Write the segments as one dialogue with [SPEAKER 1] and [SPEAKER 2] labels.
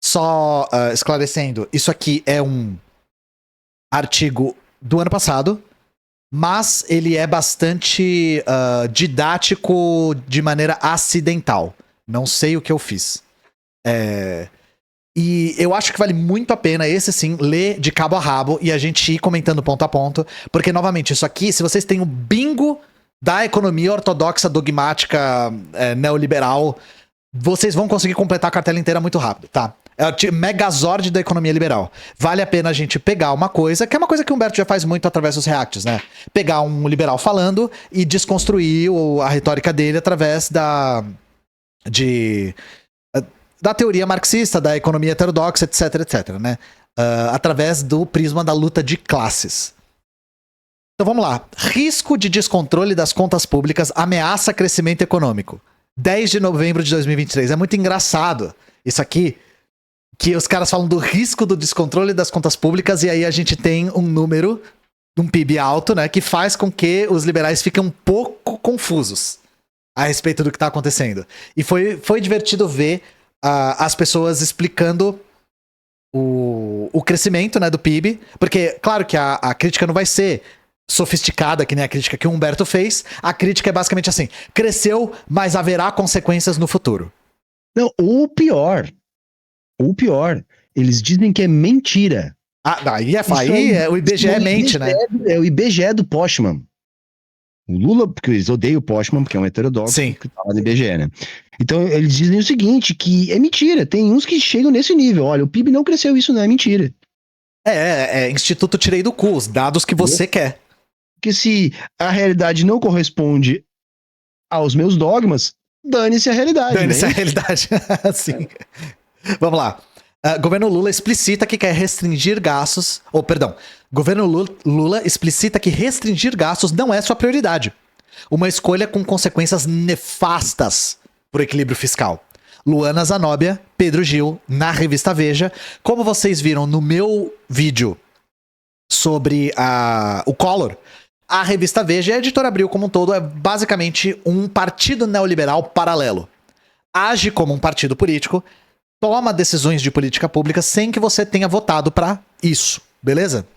[SPEAKER 1] Só esclarecendo, isso aqui é um artigo do ano passado, mas ele é bastante didático de maneira acidental. Não sei o que eu fiz. E eu acho que vale muito a pena, esse sim, ler de cabo a rabo e a gente ir comentando ponto a ponto. Porque, novamente, isso aqui, se vocês têm o bingo da economia ortodoxa, dogmática, neoliberal, vocês vão conseguir completar a cartela inteira muito rápido, tá? É o megazord da economia liberal. Vale a pena a gente pegar uma coisa, que é uma coisa que o Humberto já faz muito através dos reacts, né? Pegar um liberal falando e desconstruir a retórica dele através da teoria marxista, da economia heterodoxa, etc, né? Através do prisma da luta de classes. Então vamos lá. Risco de descontrole das contas públicas ameaça crescimento econômico. 10 de novembro de 2023. É muito engraçado isso aqui, que os caras falam do risco do descontrole das contas públicas e aí a gente tem um número, um PIB alto, né, que faz com que os liberais fiquem um pouco confusos a respeito do que está acontecendo. E foi divertido ver as pessoas explicando o crescimento, né, do PIB, porque, claro que a crítica não vai ser sofisticada, que nem a crítica que o Humberto fez. A crítica é basicamente assim: cresceu, mas haverá consequências no futuro.
[SPEAKER 2] Não, o pior, eles dizem que é mentira.
[SPEAKER 1] Aí o IBGE mente, né?
[SPEAKER 2] É o IBGE do Postman. O Lula, porque eles odeiam o Postman, porque é um heterodoxo,
[SPEAKER 1] sim,
[SPEAKER 2] que tá lá no IBGE, né? Então eles dizem o seguinte, que é mentira. Tem uns que chegam nesse nível. Olha, o PIB não cresceu, isso não é mentira.
[SPEAKER 1] Instituto tirei do cu, os dados que você quer.
[SPEAKER 2] Porque se a realidade não corresponde aos meus dogmas, dane-se a realidade.
[SPEAKER 1] Dane-se a realidade. Sim. Vamos lá. Governo Lula explicita que quer restringir gastos. Governo Lula explicita que restringir gastos não é sua prioridade. Uma escolha com consequências nefastas para o equilíbrio fiscal. Luana Zanóbia, Pedro Gil, na revista Veja. Como vocês viram no meu vídeo sobre o Collor, a revista Veja e a Editora Abril como um todo é basicamente um partido neoliberal paralelo. Age como um partido político, toma decisões de política pública sem que você tenha votado pra isso, beleza?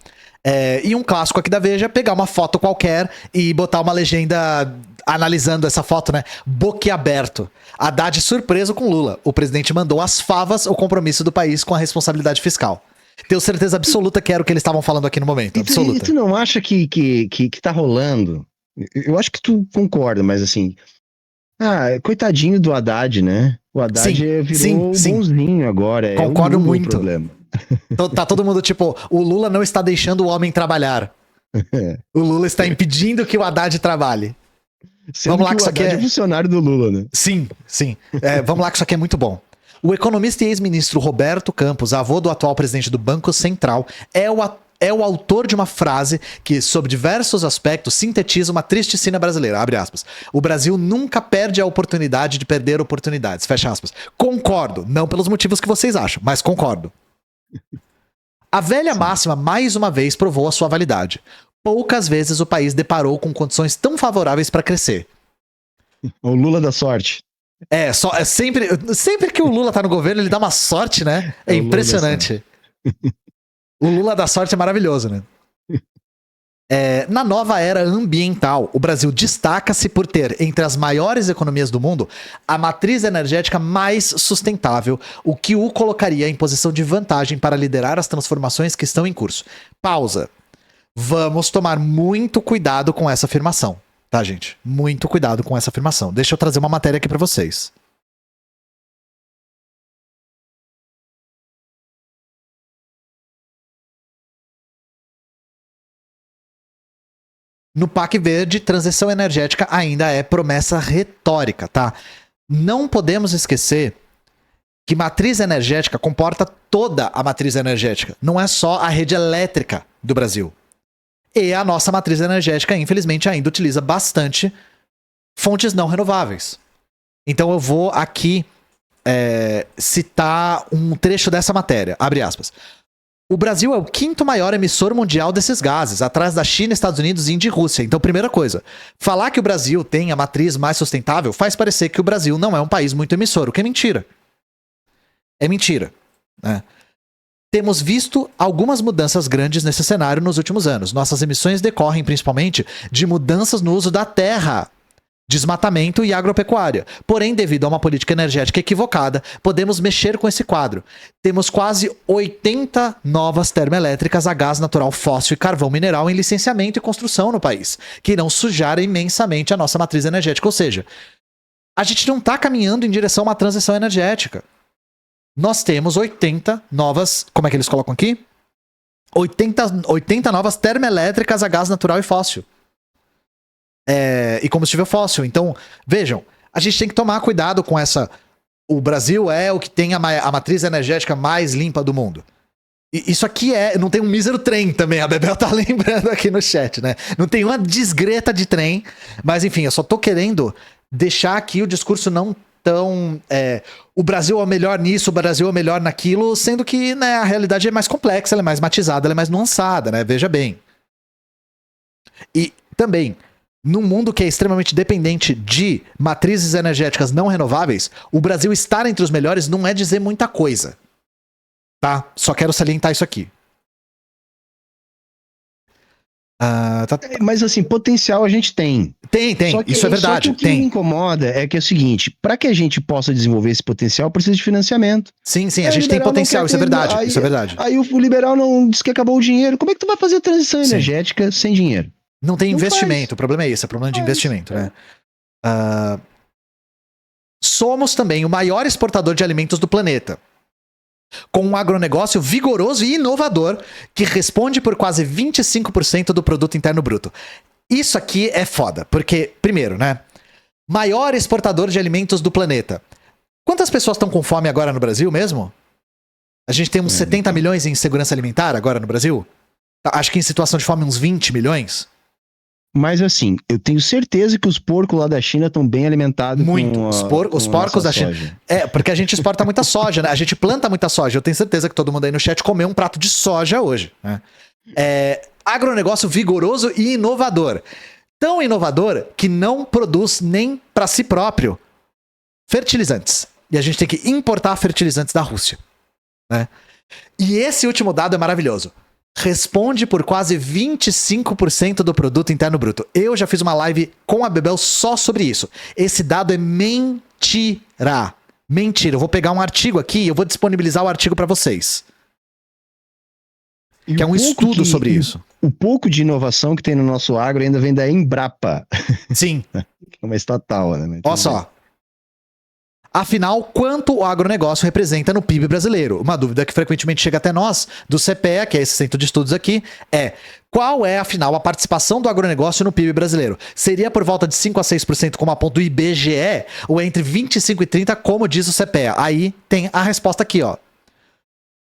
[SPEAKER 1] E um clássico aqui da Veja é pegar uma foto qualquer e botar uma legenda analisando essa foto, né? Boquiaberto. Haddad surpreso com Lula. O presidente mandou às favas o compromisso do país com a responsabilidade fiscal. Tenho certeza absoluta que era o que eles estavam falando aqui no momento. Absoluta.
[SPEAKER 2] E tu não acha que tá rolando? Eu acho que tu concorda, mas assim... coitadinho do Haddad, né? O Haddad virou bonzinho agora.
[SPEAKER 1] Concordo muito.
[SPEAKER 2] O problema.
[SPEAKER 1] Tá todo mundo tipo, o Lula não está deixando o homem trabalhar. O Lula está impedindo que o Haddad trabalhe.
[SPEAKER 2] Vamos lá, que isso aqui é funcionário do Lula, né?
[SPEAKER 1] Sim. Vamos lá, que isso aqui é muito bom. O economista e ex-ministro Roberto Campos, avô do atual presidente do Banco Central, é o autor de uma frase que, sob diversos aspectos, sintetiza uma triste cena brasileira. Abre aspas. O Brasil nunca perde a oportunidade de perder oportunidades. Fecha aspas. Concordo. Não pelos motivos que vocês acham, mas concordo. A velha máxima, mais uma vez, provou a sua validade. Poucas vezes o país deparou com condições tão favoráveis para crescer.
[SPEAKER 2] O Lula da sorte.
[SPEAKER 1] Sempre que o Lula tá no governo, ele dá uma sorte, né? É impressionante. O Lula da sorte é maravilhoso, né? Na nova era ambiental, o Brasil destaca-se por ter, entre as maiores economias do mundo, a matriz energética mais sustentável, o que o colocaria em posição de vantagem para liderar as transformações que estão em curso. Pausa. Vamos tomar muito cuidado com essa afirmação, tá, gente? Muito cuidado com essa afirmação. Deixa eu trazer uma matéria aqui para vocês. No PAC Verde, transição energética ainda é promessa retórica, tá? Não podemos esquecer que matriz energética comporta toda a matriz energética. Não é só a rede elétrica do Brasil. E a nossa matriz energética, infelizmente, ainda utiliza bastante fontes não renováveis. Então eu vou aqui citar um trecho dessa matéria. Abre aspas. O Brasil é o quinto maior emissor mundial desses gases, atrás da China, Estados Unidos, Índia e Rússia. Então, primeira coisa, falar que o Brasil tem a matriz mais sustentável faz parecer que o Brasil não é um país muito emissor, o que é mentira. É mentira. né? Temos visto algumas mudanças grandes nesse cenário nos últimos anos. Nossas emissões decorrem principalmente de mudanças no uso da terra, desmatamento e agropecuária. Porém, devido a uma política energética equivocada, podemos mexer com esse quadro. Temos quase 80 novas termoelétricas a gás natural fóssil e carvão mineral em licenciamento e construção no país, que irão sujar imensamente a nossa matriz energética. Ou seja, a gente não está caminhando em direção a uma transição energética. Nós temos 80 novas... Como é que eles colocam aqui? 80 novas termoelétricas a gás natural e fóssil. E combustível fóssil. Então, vejam, a gente tem que tomar cuidado com essa... O Brasil é o que tem a matriz energética mais limpa do mundo. E isso aqui não tem um mísero trem também, a Bebel tá lembrando aqui no chat, né? Não tem uma desgreta de trem, mas enfim, eu só tô querendo deixar aqui o discurso não tão... o Brasil é o melhor nisso, o Brasil é o melhor naquilo, sendo que, né, a realidade é mais complexa, ela é mais matizada, ela é mais nuançada, né? Veja bem. E também, num mundo que é extremamente dependente de matrizes energéticas não renováveis, o Brasil estar entre os melhores não é dizer muita coisa. Tá? Só quero salientar isso aqui.
[SPEAKER 2] Mas assim, potencial a gente tem.
[SPEAKER 1] Tem. Isso é verdade.
[SPEAKER 2] Só que o que me incomoda é que é o seguinte, para que a gente possa desenvolver esse potencial, precisa de financiamento.
[SPEAKER 1] Sim, a gente tem potencial, isso é verdade. Isso é verdade.
[SPEAKER 2] Aí o liberal não diz que acabou o dinheiro. Como é que tu vai fazer a transição energética sem dinheiro?
[SPEAKER 1] Não tem investimento, o problema é esse, é problema de investimento, né? Somos também o maior exportador de alimentos do planeta, com um agronegócio vigoroso e inovador que responde por quase 25% do produto interno bruto. Isso aqui é foda, porque, primeiro, né? Maior exportador de alimentos do planeta. Quantas pessoas estão com fome agora no Brasil mesmo? A gente tem uns 70 milhões em insegurança alimentar agora no Brasil? Acho que em situação de fome uns 20 milhões.
[SPEAKER 2] Mas assim, eu tenho certeza que os porcos lá da China estão bem alimentados.
[SPEAKER 1] Muito. Os porcos da China. Porque a gente exporta muita soja, né? A gente planta muita soja. Eu tenho certeza que todo mundo aí no chat comeu um prato de soja hoje, né? Agronegócio vigoroso e inovador. Tão inovador que não produz nem para si próprio fertilizantes. E a gente tem que importar fertilizantes da Rússia, né? E esse último dado é maravilhoso. Responde por quase 25% do produto interno bruto. Eu já fiz uma live com a Bebel só sobre isso. Esse dado é mentira. Mentira. Eu vou pegar um artigo aqui e eu vou disponibilizar o artigo para vocês. Que é um estudo sobre isso.
[SPEAKER 2] O pouco de inovação que tem no nosso agro ainda vem da Embrapa.
[SPEAKER 1] Sim.
[SPEAKER 2] É uma estatal, né?
[SPEAKER 1] Olha só. Afinal, quanto o agronegócio representa no PIB brasileiro? Uma dúvida que frequentemente chega até nós, do CPEA, que é esse centro de estudos aqui, qual é, afinal, a participação do agronegócio no PIB brasileiro? Seria por volta de 5 a 6%, como aponta o IBGE, ou entre 25 e 30%, como diz o CPEA? Aí tem a resposta aqui, ó.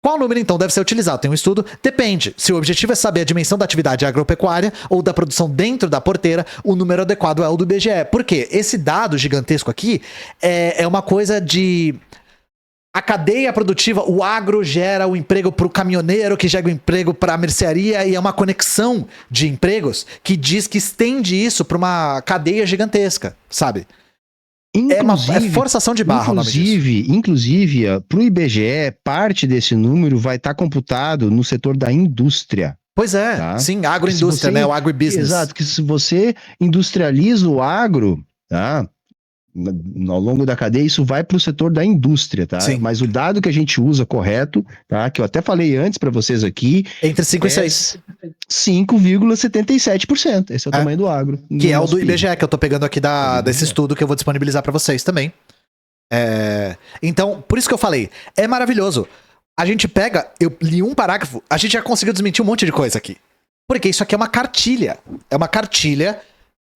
[SPEAKER 1] Qual número, então, deve ser utilizado? Tem um estudo? Depende. Se o objetivo é saber a dimensão da atividade agropecuária ou da produção dentro da porteira, o número adequado é o do IBGE. Por quê? Esse dado gigantesco aqui é uma coisa de... A cadeia produtiva, o agro gera o emprego para o caminhoneiro, que gera o emprego para a mercearia, e é uma conexão de empregos que diz que estende isso para uma cadeia gigantesca, sabe? É forçação de barra.
[SPEAKER 2] Inclusive, para o IBGE, parte desse número vai estar computado no setor da indústria.
[SPEAKER 1] Pois é, tá? Sim, agroindústria, né? O agribusiness.
[SPEAKER 2] Exato, que se você industrializa o agro, tá? Ao longo da cadeia, isso vai para o setor da indústria, tá?
[SPEAKER 1] Sim.
[SPEAKER 2] Mas o dado que a gente usa correto, tá? Que eu até falei antes para vocês aqui...
[SPEAKER 1] Entre 5 e 6.
[SPEAKER 2] 5,77%. Esse é o tamanho do agro.
[SPEAKER 1] Que é o do IBGE, que eu tô pegando aqui desse estudo que eu vou disponibilizar para vocês também. Então, por isso que eu falei, é maravilhoso. A gente pega, eu li um parágrafo, a gente já conseguiu desmentir um monte de coisa aqui. Porque isso aqui é uma cartilha. É uma cartilha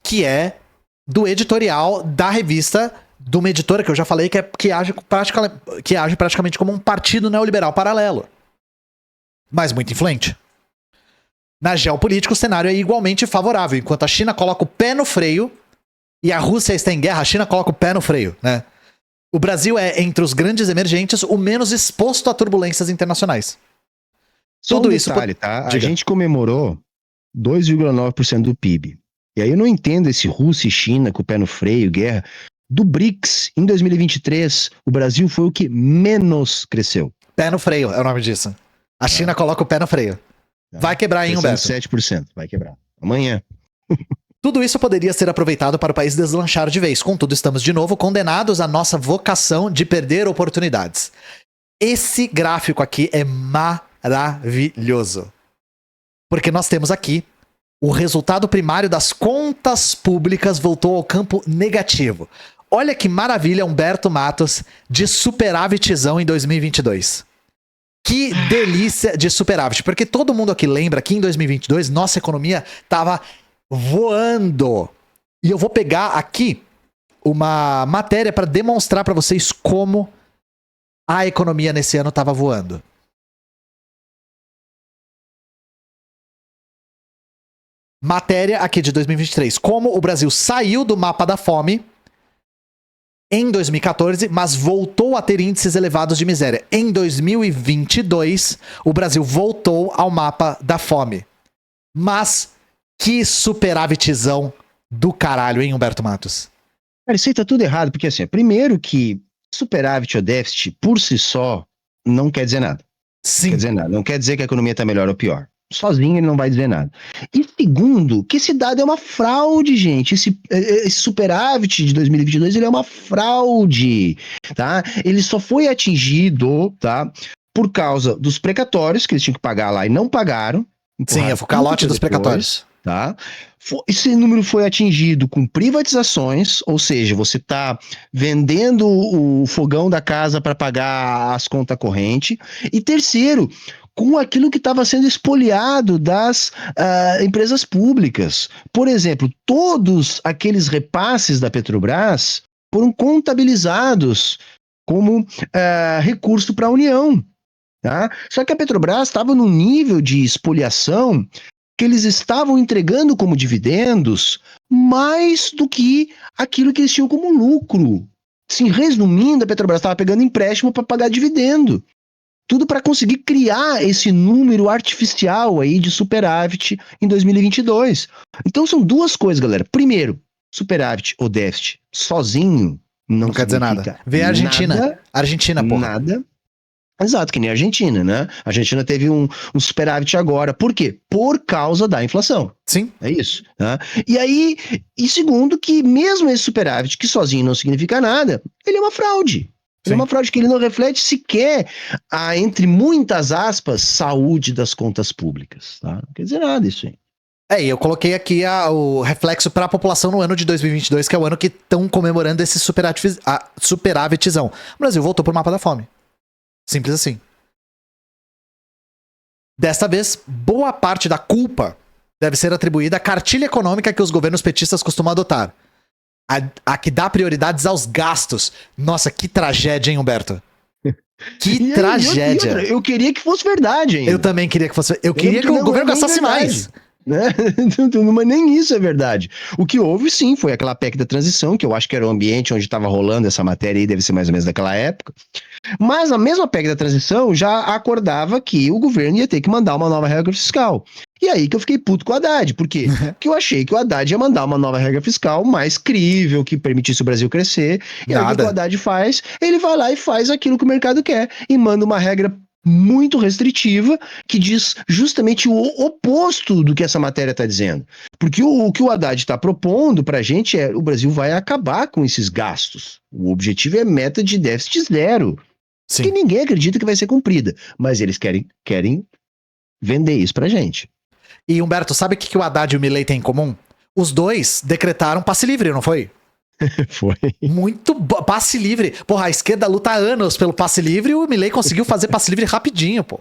[SPEAKER 1] que é do editorial da revista de uma editora que eu já falei que age praticamente como um partido neoliberal paralelo. Mas muito influente. Na geopolítica, o cenário é igualmente favorável. Enquanto a China coloca o pé no freio e a Rússia está em guerra, a China coloca o pé no freio, né? O Brasil é, entre os grandes emergentes, o menos exposto a turbulências internacionais.
[SPEAKER 2] Tudo um detalhe, isso... tá? A gente comemorou 2,9% do PIB. E aí eu não entendo esse Rússia e China com o pé no freio, guerra. Do BRICS, em 2023, o Brasil foi o que menos cresceu.
[SPEAKER 1] Pé no freio é o nome disso. A China coloca o pé no freio. Vai quebrar, hein, Humberto?
[SPEAKER 2] 7%, vai quebrar. Amanhã.
[SPEAKER 1] Tudo isso poderia ser aproveitado para o país deslanchar de vez. Contudo, estamos de novo condenados à nossa vocação de perder oportunidades. Esse gráfico aqui é maravilhoso. Porque nós temos aqui o resultado primário das contas públicas voltou ao campo negativo. Olha que maravilha, Humberto Matos, de superavitzão em 2022. Que delícia de superávit. Porque todo mundo aqui lembra que em 2022 nossa economia estava voando. E eu vou pegar aqui uma matéria para demonstrar para vocês como a economia nesse ano estava voando. Matéria aqui de 2023. Como o Brasil saiu do mapa da fome em 2014, mas voltou a ter índices elevados de miséria. Em 2022, o Brasil voltou ao mapa da fome. Mas que superavitzão do caralho, hein, Humberto Matos?
[SPEAKER 2] Cara, isso aí tá tudo errado, porque assim, primeiro que superávit ou déficit, por si só, não quer dizer nada.
[SPEAKER 1] Sim.
[SPEAKER 2] Não quer dizer nada. Não quer dizer que a economia tá melhor ou pior. Sozinho ele não vai dizer nada. E segundo, que esse dado é uma fraude, gente. Esse superávit de 2022, ele é uma fraude, tá? Ele só foi atingido, tá? Por causa dos precatórios, que eles tinham que pagar lá e não pagaram.
[SPEAKER 1] Sim, é o calote dos precatórios.
[SPEAKER 2] Tá? Esse número foi atingido com privatizações, ou seja, você está vendendo o fogão da casa para pagar as contas correntes. E terceiro, com aquilo que estava sendo expoliado das empresas públicas. Por exemplo, todos aqueles repasses da Petrobras foram contabilizados como recurso para a União. Tá? Só que a Petrobras estava num nível de expoliação que eles estavam entregando como dividendos mais do que aquilo que eles tinham como lucro. Assim, resumindo, a Petrobras estava pegando empréstimo para pagar dividendo. Tudo para conseguir criar esse número artificial aí de superávit em 2022. Então são duas coisas, galera. Primeiro, superávit ou déficit sozinho não
[SPEAKER 1] quer dizer nada. Vê a Argentina.
[SPEAKER 2] Nada,
[SPEAKER 1] Argentina, porra.
[SPEAKER 2] Nada. Exato, que nem a Argentina, né? A Argentina teve um superávit agora. Por quê? Por causa da inflação.
[SPEAKER 1] Sim.
[SPEAKER 2] É isso. Né? E segundo, que mesmo esse superávit, que sozinho não significa nada, ele é uma fraude. Ele é uma fraude que ele não reflete sequer a, entre muitas aspas, saúde das contas públicas. Tá? Não quer dizer nada isso aí.
[SPEAKER 1] E eu coloquei aqui o reflexo para a população no ano de 2022, que é o ano que estão comemorando esse superavitzão. O Brasil voltou pro mapa da fome. Simples assim. Desta vez, boa parte da culpa deve ser atribuída à cartilha econômica que os governos petistas costumam adotar. A que dá prioridades aos gastos. Nossa, que tragédia, hein, Humberto? Que tragédia.
[SPEAKER 2] Eu queria que fosse verdade, hein?
[SPEAKER 1] Eu também queria que fosse. Eu queria que o governo gastasse mais.
[SPEAKER 2] Né? Mas nem isso é verdade. O que houve, sim, foi aquela PEC da transição, que eu acho que era o ambiente onde estava rolando essa matéria aí, deve ser mais ou menos daquela época. Mas a mesma PEC da transição já acordava que o governo ia ter que mandar uma nova regra fiscal. E aí que eu fiquei puto com o Haddad. Por quê? Porque eu achei que o Haddad ia mandar uma nova regra fiscal mais crível, que permitisse o Brasil crescer. E aí o que o Haddad faz? Ele vai lá e faz aquilo que o mercado quer. E manda uma regra muito restritiva, que diz justamente o oposto do que essa matéria está dizendo. Porque o que o Haddad está propondo para a gente é o Brasil vai acabar com esses gastos. O objetivo é meta de déficit zero. Sim. Que ninguém acredita que vai ser cumprida. Mas eles querem vender isso pra gente.
[SPEAKER 1] E Humberto, sabe o que o Haddad e o Milei têm em comum? Os dois decretaram passe livre, não foi?
[SPEAKER 2] Foi.
[SPEAKER 1] Muito passe livre. Porra, a esquerda luta há anos pelo passe livre e o Milei conseguiu fazer passe livre rapidinho, pô.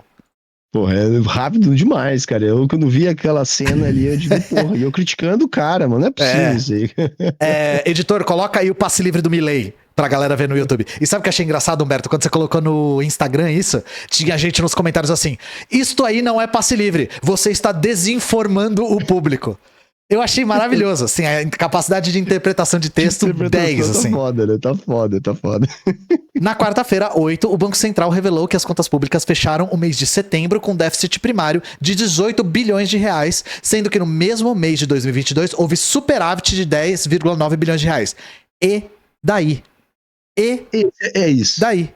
[SPEAKER 2] Porra, é rápido demais, cara. Eu, quando vi aquela cena ali, eu digo, porra, e eu criticando o cara, mano, não é possível isso aí.
[SPEAKER 1] Editor, coloca aí o passe livre do Milei pra galera ver no YouTube. E sabe o que eu achei engraçado, Humberto? Quando você colocou no Instagram isso, tinha gente nos comentários assim, isto aí não é passe livre, você está desinformando o público. Eu achei maravilhoso, assim, a capacidade de interpretação de texto 10, assim.
[SPEAKER 2] Tá foda, né? Tá foda.
[SPEAKER 1] Na quarta-feira, 8, o Banco Central revelou que as contas públicas fecharam o mês de setembro com déficit primário de 18 bilhões de reais, sendo que no mesmo mês de 2022 houve superávit de 10,9 bilhões de reais. E daí?
[SPEAKER 2] É isso.
[SPEAKER 1] Daí?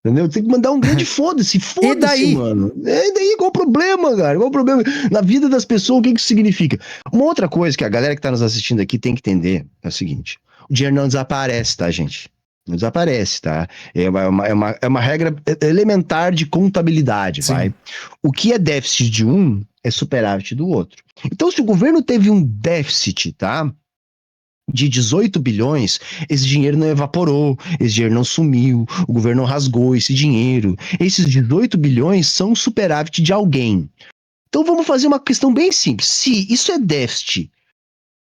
[SPEAKER 2] Entendeu? Tem que mandar um grande foda-se,
[SPEAKER 1] daí?
[SPEAKER 2] mano. E daí, qual o problema, cara? Qual o problema? Na vida das pessoas, o que isso significa? Uma outra coisa que a galera que tá nos assistindo aqui tem que entender é o seguinte: o dinheiro não desaparece, tá, gente? Não desaparece, tá? É uma regra elementar de contabilidade,
[SPEAKER 1] Sim.
[SPEAKER 2] vai. O que é déficit de um é superávit do outro. Então, se o governo teve um déficit, tá? De 18 bilhões, esse dinheiro não evaporou, esse dinheiro não sumiu, o governo não rasgou esse dinheiro. Esses 18 bilhões são superávit de alguém. Então vamos fazer uma questão bem simples. Se isso é déficit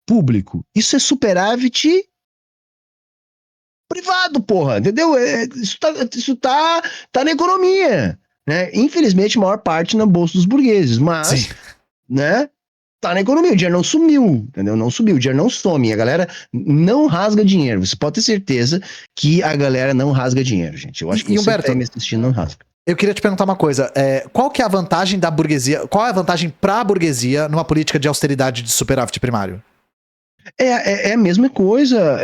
[SPEAKER 2] público, isso é superávit privado, porra, entendeu? Isso tá na economia, né? Infelizmente, a maior parte na bolsa dos burgueses, mas,
[SPEAKER 1] Sim.
[SPEAKER 2] né? Tá na economia, o dinheiro não sumiu, entendeu? Não sumiu, o dinheiro não some, a galera não rasga dinheiro. Você pode ter certeza que a galera não rasga dinheiro, gente. Eu acho que você
[SPEAKER 1] Humberto,
[SPEAKER 2] que tá aí me assistindo não rasga.
[SPEAKER 1] eu queria te perguntar uma coisa. Qual que é a vantagem da burguesia? Qual é a vantagem pra burguesia numa política de austeridade de superávit primário?
[SPEAKER 2] É a mesma coisa.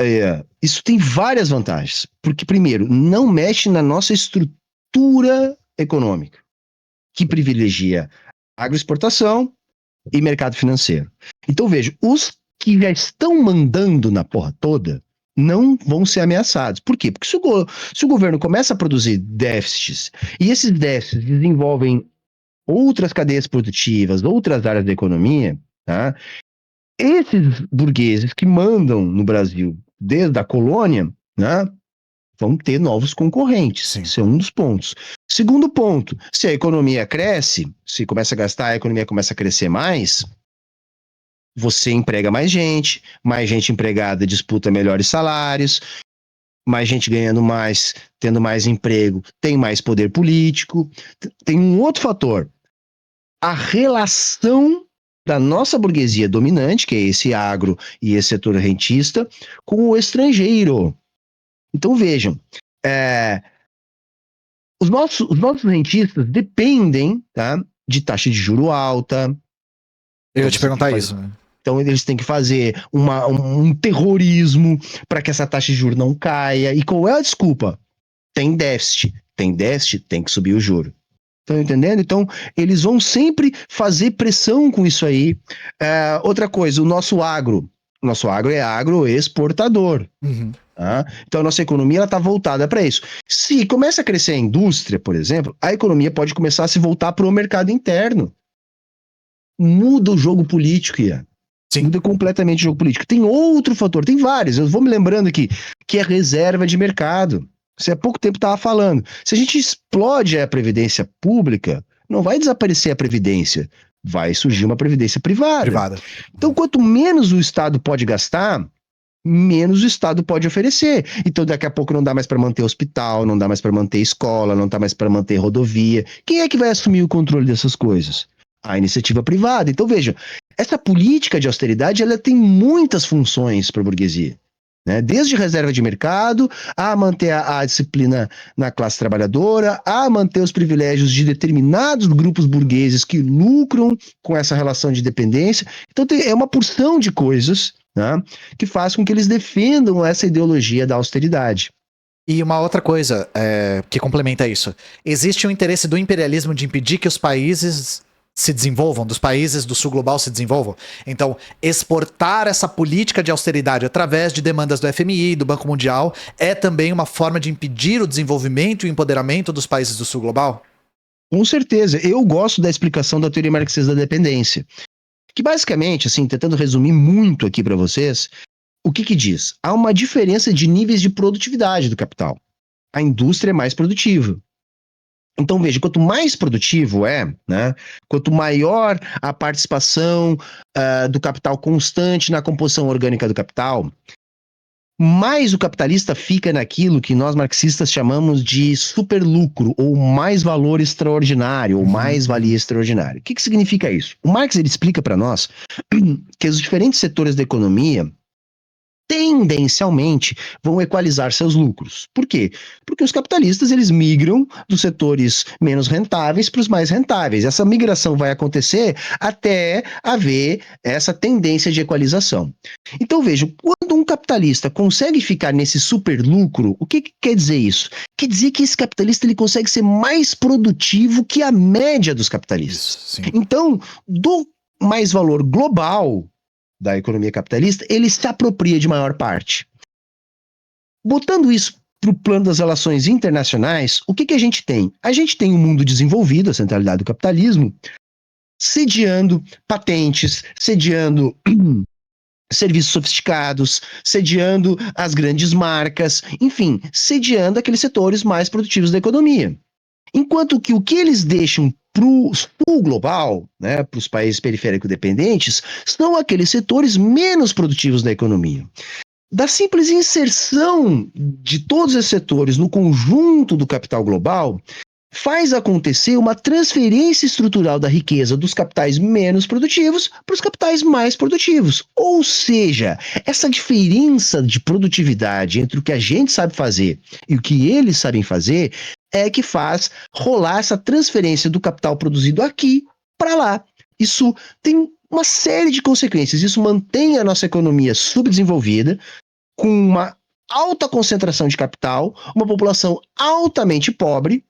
[SPEAKER 2] Isso tem várias vantagens. Porque, primeiro, não mexe na nossa estrutura econômica, que privilegia agroexportação e mercado financeiro. Então, veja, os que já estão mandando na porra toda não vão ser ameaçados. Por quê? Porque se o governo começa a produzir déficits e esses déficits desenvolvem outras cadeias produtivas, outras áreas da economia, tá? Esses burgueses que mandam no Brasil desde a colônia, né, vão ter novos concorrentes.
[SPEAKER 1] Sim.
[SPEAKER 2] Isso é um dos pontos. Segundo ponto, se a economia cresce, se começa a gastar, a economia começa a crescer mais, você emprega mais gente empregada disputa melhores salários, mais gente ganhando mais, tendo mais emprego, tem mais poder político. Tem um outro fator, a relação da nossa burguesia dominante, que é esse agro e esse setor rentista, com o estrangeiro. Então vejam, os nossos rentistas dependem, tá, de taxa de juro alta.
[SPEAKER 1] Eu ia te perguntar isso.
[SPEAKER 2] Então eles têm que fazer um terrorismo para que essa taxa de juros não caia. E qual é a desculpa? Tem déficit, tem que subir o juro. Estão entendendo? Então, eles vão sempre fazer pressão com isso aí. Outra coisa, o nosso agro é agroexportador.
[SPEAKER 1] Uhum.
[SPEAKER 2] Tá? Então, a nossa economia está voltada para isso. Se começa a crescer a indústria, por exemplo, a economia pode começar a se voltar para o mercado interno. Muda o jogo político, Ian.
[SPEAKER 1] Sim.
[SPEAKER 2] Muda completamente o jogo político. Tem outro fator, tem vários. Eu vou me lembrando aqui, que é reserva de mercado. Você há pouco tempo estava falando. Se a gente explode a previdência pública, não vai desaparecer a previdência, vai surgir uma previdência privada. Então, quanto menos o Estado pode gastar, menos o Estado pode oferecer. Então, daqui a pouco não dá mais para manter hospital, não dá mais para manter escola, não dá mais para manter rodovia. Quem é que vai assumir o controle dessas coisas? A iniciativa privada. Então, veja, essa política de austeridade, ela tem muitas funções para a burguesia. Né? Desde reserva de mercado, a manter a disciplina na classe trabalhadora, a manter os privilégios de determinados grupos burgueses que lucram com essa relação de dependência. Então é uma porção de coisas, né, que faz com que eles defendam essa ideologia da austeridade.
[SPEAKER 1] E uma outra coisa que complementa isso. Existe um interesse do imperialismo de impedir que os países se desenvolvam, dos países do sul global se desenvolvam. Então, exportar essa política de austeridade através de demandas do FMI, do Banco Mundial, é também uma forma de impedir o desenvolvimento e o empoderamento dos países do sul global?
[SPEAKER 2] Com certeza. Eu gosto da explicação da teoria marxista da dependência. Que basicamente, assim, tentando resumir muito aqui para vocês, o que diz? Há uma diferença de níveis de produtividade do capital. A indústria é mais produtiva. Então, veja, quanto mais produtivo né, quanto maior a participação do capital constante na composição orgânica do capital, mais o capitalista fica naquilo que nós marxistas chamamos de superlucro, ou mais valor extraordinário, ou mais valia extraordinária. O que significa isso? O Marx ele explica para nós que os diferentes setores da economia tendencialmente vão equalizar seus lucros. Por quê? Porque os capitalistas eles migram dos setores menos rentáveis para os mais rentáveis. Essa migração vai acontecer até haver essa tendência de equalização. Então vejam, quando um capitalista consegue ficar nesse super lucro, o que quer dizer isso? Quer dizer que esse capitalista ele consegue ser mais produtivo que a média dos capitalistas.
[SPEAKER 1] Sim.
[SPEAKER 2] Então, do mais valor global da economia capitalista, ele se apropria de maior parte. Botando isso para o plano das relações internacionais, o que a gente tem? A gente tem um mundo desenvolvido, a centralidade do capitalismo, sediando patentes, sediando serviços sofisticados, sediando as grandes marcas, enfim, sediando aqueles setores mais produtivos da economia. Enquanto que o que eles deixam para o sul global, né, para os países periféricos dependentes, são aqueles setores menos produtivos da economia. Da simples inserção de todos esses setores no conjunto do capital global, faz acontecer uma transferência estrutural da riqueza dos capitais menos produtivos para os capitais mais produtivos. Ou seja, essa diferença de produtividade entre o que a gente sabe fazer e o que eles sabem fazer é que faz rolar essa transferência do capital produzido aqui para lá. Isso tem uma série de consequências. Isso mantém a nossa economia subdesenvolvida, com uma alta concentração de capital, uma população altamente pobre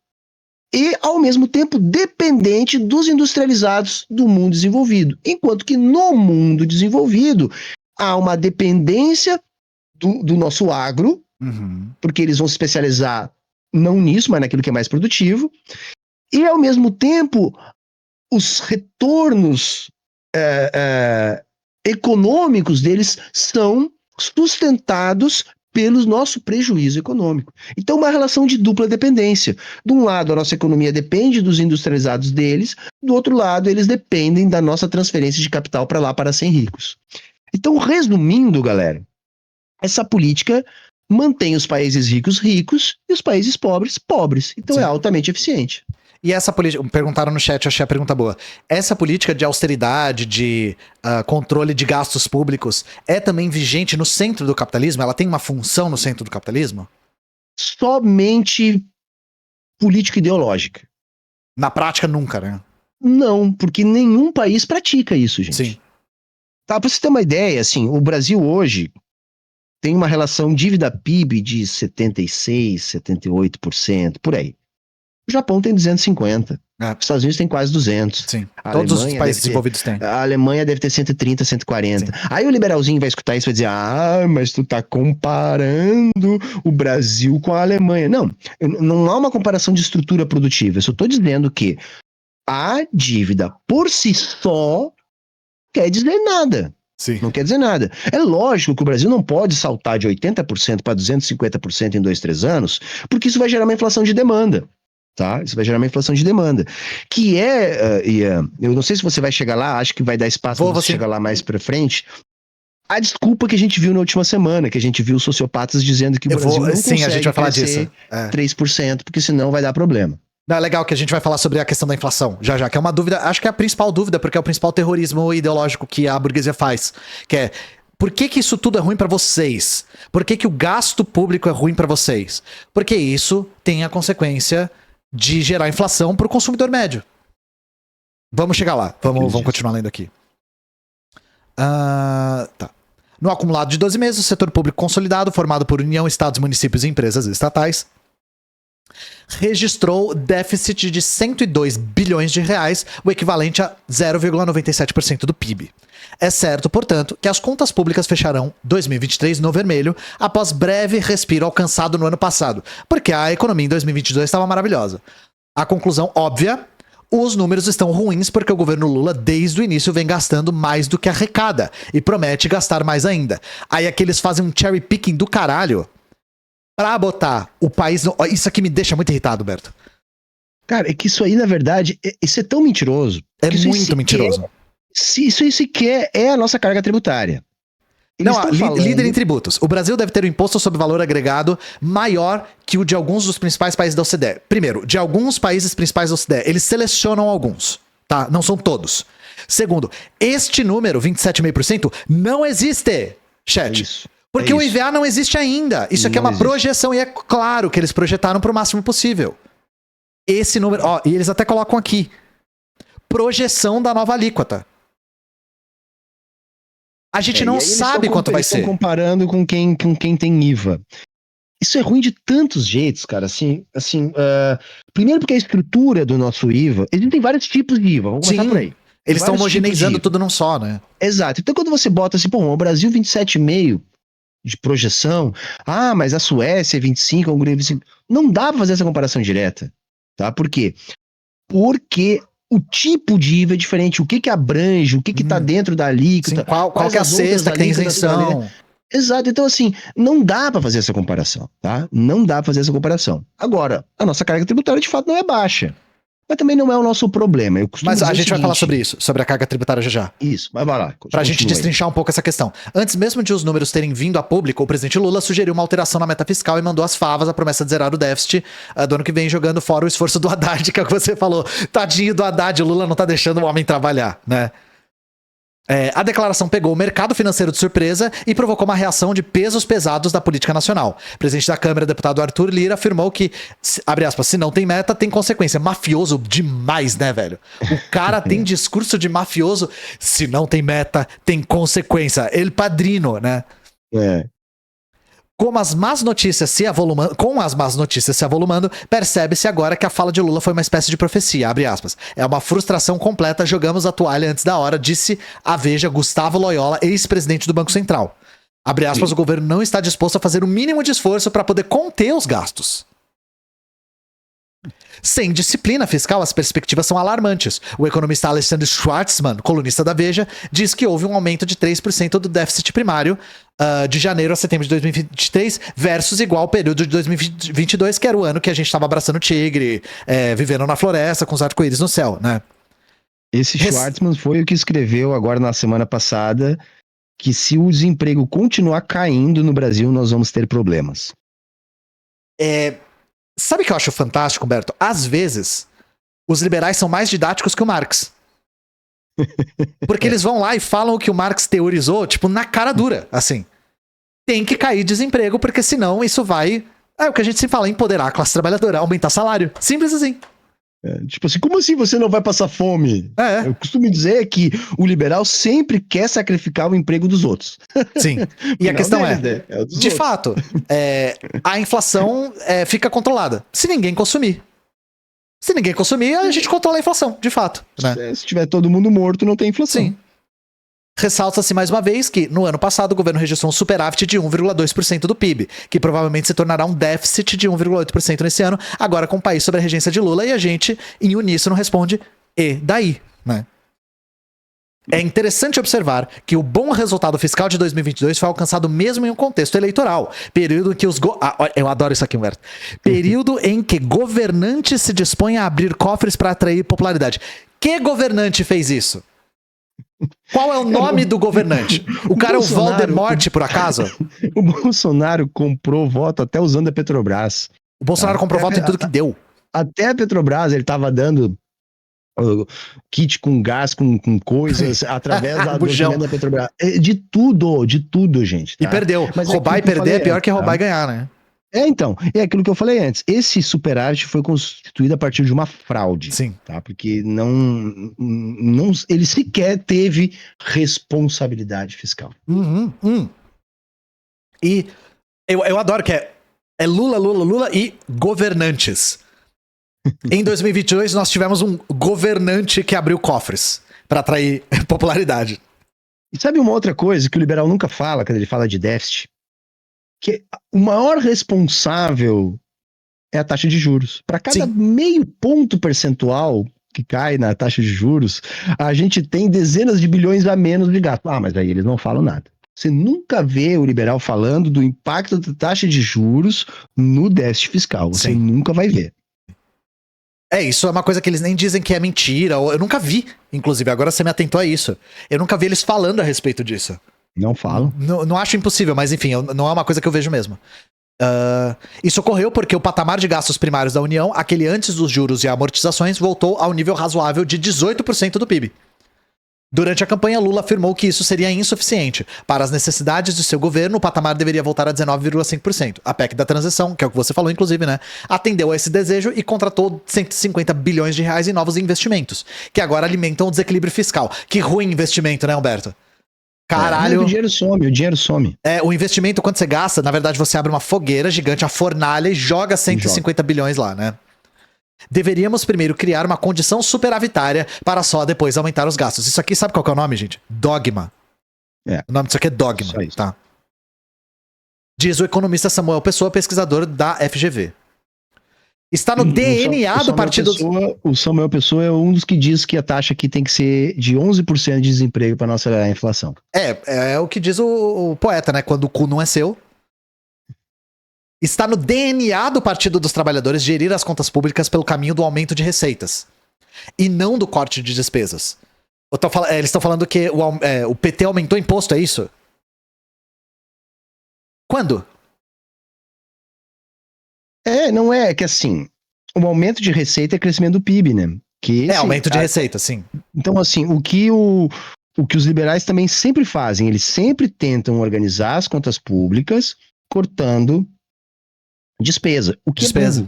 [SPEAKER 2] e, ao mesmo tempo, dependente dos industrializados do mundo desenvolvido. Enquanto que no mundo desenvolvido há uma dependência do nosso agro, porque eles vão se especializar não nisso, mas naquilo que é mais produtivo, e ao mesmo tempo os retornos econômicos deles são sustentados pelo nosso prejuízo econômico. Então, uma relação de dupla dependência. De um lado, a nossa economia depende dos industrializados deles, do outro lado, eles dependem da nossa transferência de capital para lá, para serem ricos. Então, resumindo, galera, essa política mantém os países ricos ricos e os países pobres pobres. Então,
[SPEAKER 1] Sim.
[SPEAKER 2] é altamente eficiente.
[SPEAKER 1] E essa política, perguntaram no chat, eu achei a pergunta boa. Essa política de austeridade, de controle de gastos públicos, é também vigente no centro do capitalismo? Ela tem uma função no centro do capitalismo?
[SPEAKER 2] Somente política ideológica.
[SPEAKER 1] Na prática, nunca, né?
[SPEAKER 2] Não, porque nenhum país pratica isso, gente.
[SPEAKER 1] Sim.
[SPEAKER 2] Tá, pra você ter uma ideia, assim, o Brasil hoje tem uma relação dívida-PIB de 76%, 78%, por aí. O Japão tem 250%. Os Estados Unidos tem quase 200%.
[SPEAKER 1] Sim. Todos os países desenvolvidos têm.
[SPEAKER 2] A Alemanha deve ter 130%, 140%. Sim. Aí o liberalzinho vai escutar isso e vai dizer, mas tu tá comparando o Brasil com a Alemanha. Não há uma comparação de estrutura produtiva. Eu só tô dizendo que a dívida por si só quer dizer nada.
[SPEAKER 1] Sim.
[SPEAKER 2] Não quer dizer nada. É lógico que o Brasil não pode saltar de 80% para 250% em 2, 3 anos, porque isso vai gerar uma inflação de demanda. Tá? Isso vai gerar uma inflação de demanda. Que eu não sei se você vai chegar lá, acho que vai dar espaço para você chegar lá mais para frente. A desculpa que a gente viu na última semana, que a gente viu sociopatas dizendo que o Brasil não consegue
[SPEAKER 1] a gente vai falar disso.
[SPEAKER 2] 3%, porque senão vai dar problema.
[SPEAKER 1] Não, é legal que a gente vai falar sobre a questão da inflação, já, que é uma dúvida, acho que é a principal dúvida, porque é o principal terrorismo ideológico que a burguesia faz, que é, por que isso tudo é ruim pra vocês? Por que o gasto público é ruim pra vocês? Porque isso tem a consequência de gerar inflação pro consumidor médio. Vamos chegar lá, vamos continuar lendo aqui. Tá. No acumulado de 12 meses, o setor público consolidado, formado por União, Estados, municípios e empresas estatais, registrou déficit de 102 bilhões de reais, o equivalente a 0,97% do PIB. É certo, portanto, que as contas públicas fecharão 2023 no vermelho após breve respiro alcançado no ano passado, porque a economia em 2022 estava maravilhosa. A conclusão óbvia: os números estão ruins porque o governo Lula desde o início vem gastando mais do que arrecada e promete gastar mais ainda. Aí aqui eles fazem um cherry picking do caralho pra botar o país... Isso aqui me deixa muito irritado, Berto.
[SPEAKER 2] Cara, é que isso aí, na verdade, isso é tão mentiroso.
[SPEAKER 1] É muito mentiroso.
[SPEAKER 2] Isso sequer é a nossa carga tributária.
[SPEAKER 1] Líder em tributos. O Brasil deve ter um imposto sobre valor agregado maior que o de alguns dos principais países da OCDE. Primeiro, de alguns países principais da OCDE. Eles selecionam alguns, tá? Não são todos. Segundo, este número, 27,5%, não existe, chat.
[SPEAKER 2] Isso.
[SPEAKER 1] Porque o IVA não existe ainda. Isso aqui é
[SPEAKER 2] Não
[SPEAKER 1] uma
[SPEAKER 2] existe.
[SPEAKER 1] projeção e é claro que eles projetaram pro máximo possível. Esse número, ó, e eles até colocam aqui. Projeção da nova alíquota. A gente não sabe quanto vai ser.
[SPEAKER 2] Estão comparando com quem tem IVA. Isso é ruim de tantos jeitos, cara. Primeiro porque a estrutura do nosso IVA, existem vários tipos de IVA. Vamos começar
[SPEAKER 1] Sim.
[SPEAKER 2] por aí.
[SPEAKER 1] Eles estão
[SPEAKER 2] Vários tipos de
[SPEAKER 1] homogeneizando
[SPEAKER 2] IVA.
[SPEAKER 1] tudo num só, né?
[SPEAKER 2] Exato. Então quando você bota assim, pô, o Brasil 27,5 de projeção, mas a Suécia é 25, a Hungria é 25. Não dá pra fazer essa comparação direta, tá? Por quê? Porque o tipo de IVA é diferente, o que abrange, o que tá dentro da alíquota.
[SPEAKER 1] Sim, qual
[SPEAKER 2] quais
[SPEAKER 1] que é a
[SPEAKER 2] as outras
[SPEAKER 1] cesta que tem
[SPEAKER 2] alíquotas da lei.
[SPEAKER 1] isenção?
[SPEAKER 2] Exato, então assim, não dá pra fazer essa comparação, tá? Não dá pra fazer essa comparação. Agora, a nossa carga tributária de fato não é baixa, mas também não é o nosso problema. Eu costumo
[SPEAKER 1] Mas a
[SPEAKER 2] dizer o
[SPEAKER 1] gente vai falar
[SPEAKER 2] seguinte-
[SPEAKER 1] sobre isso, sobre a carga tributária já já.
[SPEAKER 2] Isso, mas vai lá.
[SPEAKER 1] Pra gente
[SPEAKER 2] continua aí.
[SPEAKER 1] destrinchar um pouco essa questão. Antes mesmo de os números terem vindo a público, o presidente Lula sugeriu uma alteração na meta fiscal e mandou as favas a promessa de zerar o déficit do ano que vem, jogando fora o esforço do Haddad, que é o que você falou. Tadinho do Haddad, o Lula não tá deixando o homem trabalhar, né? A declaração pegou o mercado financeiro de surpresa e provocou uma reação de pesos pesados da política nacional. O presidente da Câmara, deputado Arthur Lira, afirmou que, abre aspas, se não tem meta, tem consequência. Mafioso demais, né, velho? O cara tem discurso de mafioso, se não tem meta, tem consequência. El Padrino, né? Com as más notícias se avolumando, percebe-se agora que a fala de Lula foi uma espécie de profecia, abre aspas. É uma frustração completa, jogamos a toalha antes da hora, disse a Veja Gustavo Loyola, ex-presidente do Banco Central. Abre aspas, o governo não está disposto a fazer o mínimo de esforço para poder conter os gastos. Sem disciplina fiscal, as perspectivas são alarmantes. O economista Alexandre Schwartzman, colunista da Veja, diz que houve um aumento de 3% do déficit primário de janeiro a setembro de 2023 versus igual ao período de 2022, que era o ano que a gente estava abraçando o tigre, vivendo na floresta com os arco-íris no céu, né?
[SPEAKER 2] Esse Schwartzman foi o que escreveu agora na semana passada que se o desemprego continuar caindo no Brasil, nós vamos ter problemas.
[SPEAKER 1] Sabe o que eu acho fantástico, Humberto? Às vezes, os liberais são mais didáticos que o Marx. Porque eles vão lá e falam o que o Marx teorizou, tipo, na cara dura, assim. Tem que cair desemprego, porque senão isso vai... É o que a gente sempre fala, empoderar a classe trabalhadora, aumentar salário. Simples assim.
[SPEAKER 2] Tipo assim, como assim você não vai passar fome? Eu costumo dizer que o liberal sempre quer sacrificar o emprego dos outros.
[SPEAKER 1] Sim. E a questão de fato, a inflação fica controlada. Se ninguém consumir. Se ninguém consumir, a gente controla a inflação, de fato. Né?
[SPEAKER 2] Se tiver todo mundo morto, não tem inflação.
[SPEAKER 1] Sim. Ressalta-se mais uma vez que, no ano passado, o governo registrou um superávit de 1,2% do PIB, que provavelmente se tornará um déficit de 1,8% nesse ano, agora com o país sob a regência de Lula, e a gente, em uníssono, responde, e daí? Né? É interessante observar que o bom resultado fiscal de 2022 foi alcançado mesmo em um contexto eleitoral, período em que eu adoro isso aqui, Humberto. Período em que governantes se dispõem a abrir cofres para atrair popularidade. Que governante fez isso? Qual é o nome do governante? O cara é o Voldemort, por acaso?
[SPEAKER 2] O Bolsonaro comprou voto até usando a Petrobras.
[SPEAKER 1] O Bolsonaro comprou voto em tudo que deu.
[SPEAKER 2] Até a Petrobras, ele tava dando kit com gás, com coisas, através da Petrobras. De tudo, gente. Tá?
[SPEAKER 1] E perdeu.
[SPEAKER 2] Mas
[SPEAKER 1] roubar e perder é pior que roubar e ganhar, né?
[SPEAKER 2] Então, é aquilo que eu falei antes. Esse superávit foi constituído a partir de uma fraude.
[SPEAKER 1] Sim.
[SPEAKER 2] Tá? Porque ele sequer teve responsabilidade fiscal.
[SPEAKER 1] E eu adoro que é Lula e governantes. Em 2022, nós tivemos um governante que abriu cofres para atrair popularidade.
[SPEAKER 2] E sabe uma outra coisa que o liberal nunca fala quando ele fala de déficit? Que o maior responsável é a taxa de juros. Para cada meio ponto percentual que cai na taxa de juros, a gente tem dezenas de bilhões a menos de gasto. Mas aí eles não falam nada. Você nunca vê o liberal falando do impacto da taxa de juros no déficit fiscal. Você nunca vai ver.
[SPEAKER 1] Isso é uma coisa que eles nem dizem que é mentira. Eu nunca vi, inclusive, agora você me atentou a isso. Eu nunca vi eles falando a respeito disso.
[SPEAKER 2] Não falam.
[SPEAKER 1] Não acho impossível, mas enfim, não é uma coisa que eu vejo mesmo. Isso ocorreu porque o patamar de gastos primários da União, aquele antes dos juros e amortizações, voltou ao nível razoável de 18% do PIB. Durante a campanha, Lula afirmou que isso seria insuficiente. Para as necessidades de seu governo, o patamar deveria voltar a 19,5%. A PEC da transição, que é o que você falou, inclusive, né? Atendeu a esse desejo e contratou 150 bilhões de reais em novos investimentos, que agora alimentam o desequilíbrio fiscal. Que ruim investimento, né, Humberto? Caralho.
[SPEAKER 2] O dinheiro some.
[SPEAKER 1] O investimento, quando você gasta, na verdade, você abre uma fogueira gigante, a fornalha, e joga 150 bilhões lá, né? Deveríamos primeiro criar uma condição superavitária para só depois aumentar os gastos. Isso aqui, sabe qual que é o nome, gente? Dogma. O nome disso aqui é dogma, tá? Diz o economista Samuel Pessoa, pesquisador da FGV. Está no DNA do partido...
[SPEAKER 2] O Samuel Pessoa é um dos que diz que a taxa aqui tem que ser de 11% de desemprego para nossa inflação.
[SPEAKER 1] É o que diz o poeta, né? Quando o cu não é seu... Está no DNA do Partido dos Trabalhadores gerir as contas públicas pelo caminho do aumento de receitas e não do corte de despesas. Eles estão falando que o PT aumentou imposto, é isso? Quando?
[SPEAKER 2] Não é que assim, o aumento de receita é crescimento do PIB, né?
[SPEAKER 1] Aumento de receita, sim.
[SPEAKER 2] Então, assim, o que os liberais também sempre fazem, eles sempre tentam organizar as contas públicas cortando despesa. O que
[SPEAKER 1] despesa.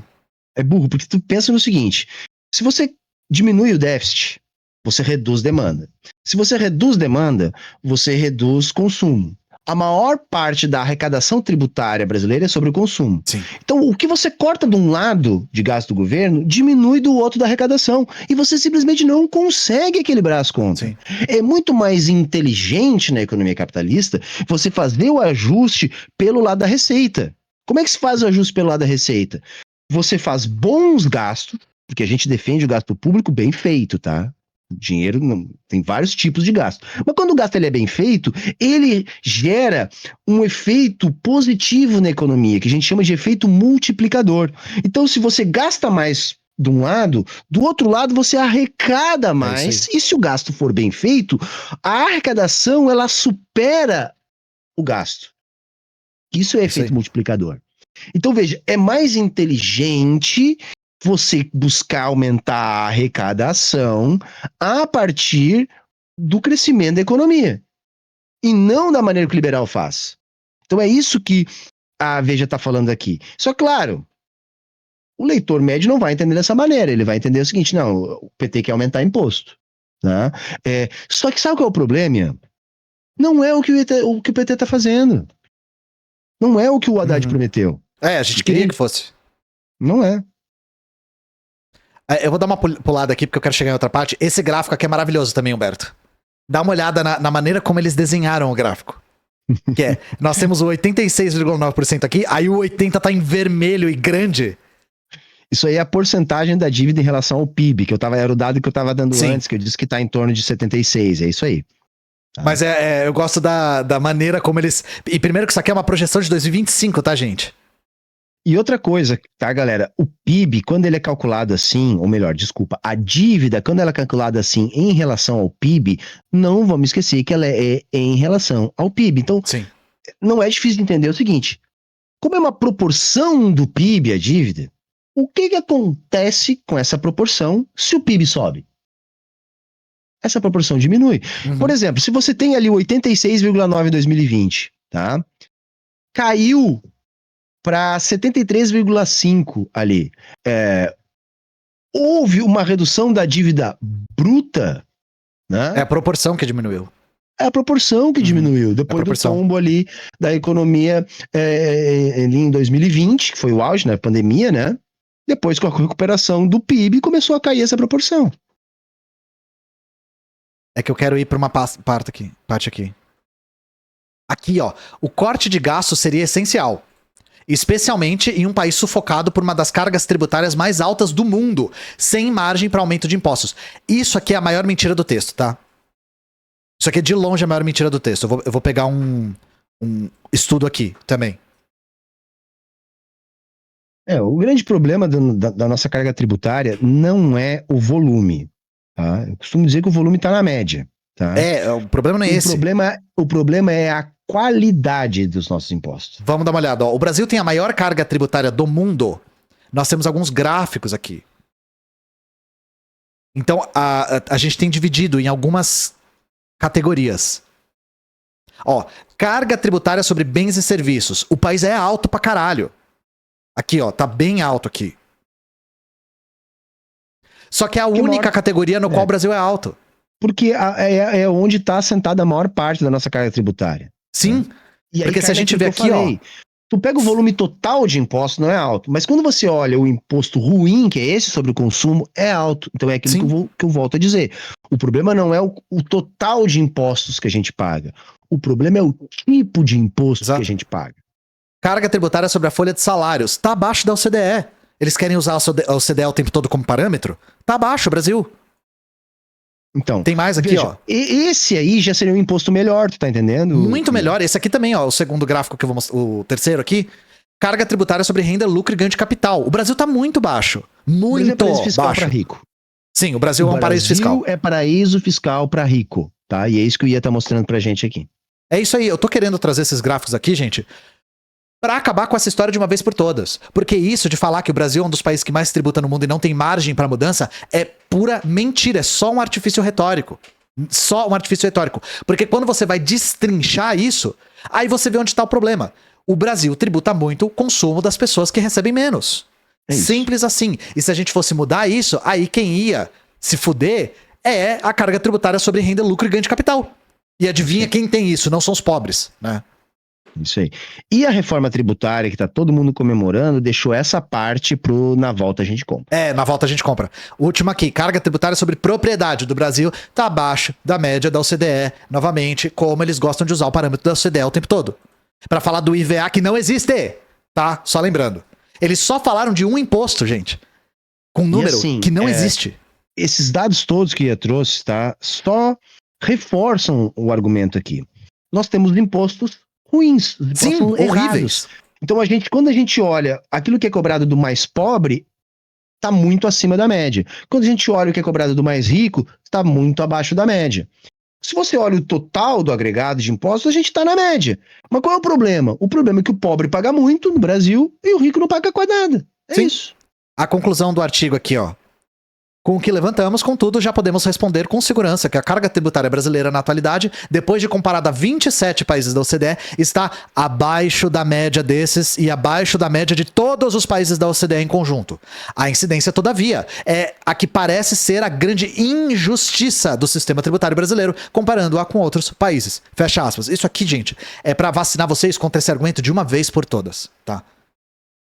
[SPEAKER 2] É burro, porque tu pensa no seguinte, se você diminui o déficit, você reduz demanda. Se você reduz demanda, você reduz consumo. A maior parte da arrecadação tributária brasileira é sobre o consumo.
[SPEAKER 1] Sim.
[SPEAKER 2] Então, o que você corta de um lado de gasto do governo, diminui do outro da arrecadação. E você simplesmente não consegue equilibrar as contas.
[SPEAKER 1] Sim.
[SPEAKER 2] É muito mais inteligente na economia capitalista você fazer o ajuste pelo lado da receita. Como é que se faz o ajuste pelo lado da receita? Você faz bons gastos, porque a gente defende o gasto público bem feito, tá? O dinheiro tem vários tipos de gasto. Mas quando o gasto ele é bem feito, ele gera um efeito positivo na economia, que a gente chama de efeito multiplicador. Então, se você gasta mais de um lado, do outro lado você arrecada mais. E se o gasto for bem feito, a arrecadação ela supera o gasto. Isso é efeito multiplicador. Então, veja, é mais inteligente você buscar aumentar a arrecadação a partir do crescimento da economia. E não da maneira que o liberal faz. Então, é isso que a Veja está falando aqui. Só claro, o leitor médio não vai entender dessa maneira. Ele vai entender o seguinte, não, o PT quer aumentar imposto. Né? Só que sabe qual é o problema? Não é o que o PT está fazendo. Não é o que o Haddad prometeu.
[SPEAKER 1] A gente queria que fosse.
[SPEAKER 2] Não é.
[SPEAKER 1] Eu vou dar uma pulada aqui porque eu quero chegar em outra parte. Esse gráfico aqui é maravilhoso também, Humberto. Dá uma olhada na maneira como eles desenharam o gráfico. Que nós temos o 86,9% aqui, aí o 80% tá em vermelho e grande.
[SPEAKER 2] Isso aí é a porcentagem da dívida em relação ao PIB, era o dado que eu tava dando antes, que eu disse que tá em torno de 76%, é isso aí. Tá.
[SPEAKER 1] Mas eu gosto da maneira como eles... E primeiro que isso aqui é uma projeção de 2025, tá, gente?
[SPEAKER 2] E outra coisa, tá, galera? O PIB, quando ele é calculado assim, ou melhor, desculpa, a dívida, quando ela é calculada assim em relação ao PIB, não vamos esquecer que ela é em relação ao PIB. Então, não é difícil de entender o seguinte, como é uma proporção do PIB a dívida, o que acontece com essa proporção se o PIB sobe? Essa proporção diminui. Por exemplo, se você tem ali 86,9 em 2020, tá? Caiu para 73,5 ali. Houve uma redução da dívida bruta, né?
[SPEAKER 1] É a proporção que diminuiu.
[SPEAKER 2] É a proporção que diminuiu. Depois do tombo ali da economia ali em 2020, que foi o auge, né? Pandemia, né? Depois, com a recuperação do PIB, começou a cair essa proporção.
[SPEAKER 1] É que eu quero ir para uma parte aqui. Aqui, ó. O corte de gastos seria essencial. Especialmente em um país sufocado por uma das cargas tributárias mais altas do mundo, sem margem para aumento de impostos. Isso aqui é a maior mentira do texto, tá? Isso aqui é de longe a maior mentira do texto. Eu vou pegar um estudo aqui também.
[SPEAKER 2] O grande problema da nossa carga tributária não é o volume. Tá? Eu costumo dizer que o volume está na média. Tá?
[SPEAKER 1] O problema não é esse.
[SPEAKER 2] O problema é a qualidade dos nossos impostos.
[SPEAKER 1] Vamos dar uma olhada. Ó. O Brasil tem a maior carga tributária do mundo. Nós temos alguns gráficos aqui. Então, a gente tem dividido em algumas categorias. Ó, carga tributária sobre bens e serviços. O país é alto pra caralho. Aqui, ó, tá bem alto aqui. Só que é a única categoria no qual o Brasil é alto.
[SPEAKER 2] Porque é onde está assentada a maior parte da nossa carga tributária.
[SPEAKER 1] Sim,
[SPEAKER 2] E aí,
[SPEAKER 1] porque se a gente vê aqui, ó...
[SPEAKER 2] Tu pega o volume total de imposto, não é alto. Mas quando você olha o imposto ruim, que é esse sobre o consumo, é alto. Então é aquilo que eu volto a dizer. O problema não é o total de impostos que a gente paga. O problema é o tipo de imposto que a gente paga.
[SPEAKER 1] Carga tributária sobre a folha de salários. Tá abaixo da OCDE. Eles querem usar a OCDE o tempo todo como parâmetro? Tá abaixo, Brasil.
[SPEAKER 2] Então,
[SPEAKER 1] tem mais aqui,
[SPEAKER 2] veja,
[SPEAKER 1] ó.
[SPEAKER 2] Esse aí já seria um imposto melhor, tu tá entendendo?
[SPEAKER 1] Muito melhor. Esse aqui também, ó. O segundo gráfico que eu vou mostrar, o terceiro aqui. Carga tributária sobre renda, lucro e ganho de capital. O Brasil tá muito baixo. Muito
[SPEAKER 2] é paraíso fiscal
[SPEAKER 1] baixo.
[SPEAKER 2] Pra rico.
[SPEAKER 1] Sim, o Brasil é um paraíso fiscal.
[SPEAKER 2] O Brasil é paraíso fiscal pra rico, tá? E é isso que eu ia estar mostrando pra gente aqui.
[SPEAKER 1] É isso aí. Eu tô querendo trazer esses gráficos aqui, gente, pra acabar com essa história de uma vez por todas. Porque isso de falar que o Brasil é um dos países que mais tributa no mundo e não tem margem pra mudança é pura mentira. É só um artifício retórico. Só um artifício retórico. Porque quando você vai destrinchar isso, aí você vê onde tá o problema. O Brasil tributa muito o consumo das pessoas que recebem menos. Simples assim. E se a gente fosse mudar isso, aí quem ia se fuder é a carga tributária sobre renda, lucro e ganho de capital. E adivinha quem tem isso? Não são os pobres, né?
[SPEAKER 2] Isso aí. E a reforma tributária, que tá todo mundo comemorando, deixou essa parte pro Na Volta a gente compra.
[SPEAKER 1] É, na volta a gente compra. Última aqui, carga tributária sobre propriedade do Brasil tá abaixo da média da OCDE, novamente, como eles gostam de usar o parâmetro da OCDE o tempo todo. Pra falar do IVA que não existe, tá? Só lembrando. Eles só falaram de um imposto, gente. Com um número
[SPEAKER 2] assim,
[SPEAKER 1] que não existe.
[SPEAKER 2] Esses dados todos que eu trouxe, tá? Só reforçam o argumento aqui. Nós temos impostos ruins,
[SPEAKER 1] Sim, horríveis.
[SPEAKER 2] Então quando a gente olha aquilo que é cobrado do mais pobre, tá muito acima da média. Quando a gente olha o que é cobrado do mais rico, tá muito abaixo da média. Se você olha o total do agregado de impostos, a gente tá na média. Mas qual é o problema? O problema é que o pobre paga muito no Brasil e o rico não paga quase nada. É isso.
[SPEAKER 1] A conclusão do artigo aqui, ó. Com o que levantamos, contudo, já podemos responder com segurança que a carga tributária brasileira na atualidade, depois de comparada a 27 países da OCDE, está abaixo da média desses e abaixo da média de todos os países da OCDE em conjunto. A incidência, todavia, é a que parece ser a grande injustiça do sistema tributário brasileiro, comparando-a com outros países. Fecha aspas. Isso aqui, gente, é pra vacinar vocês contra esse argumento de uma vez por todas, tá?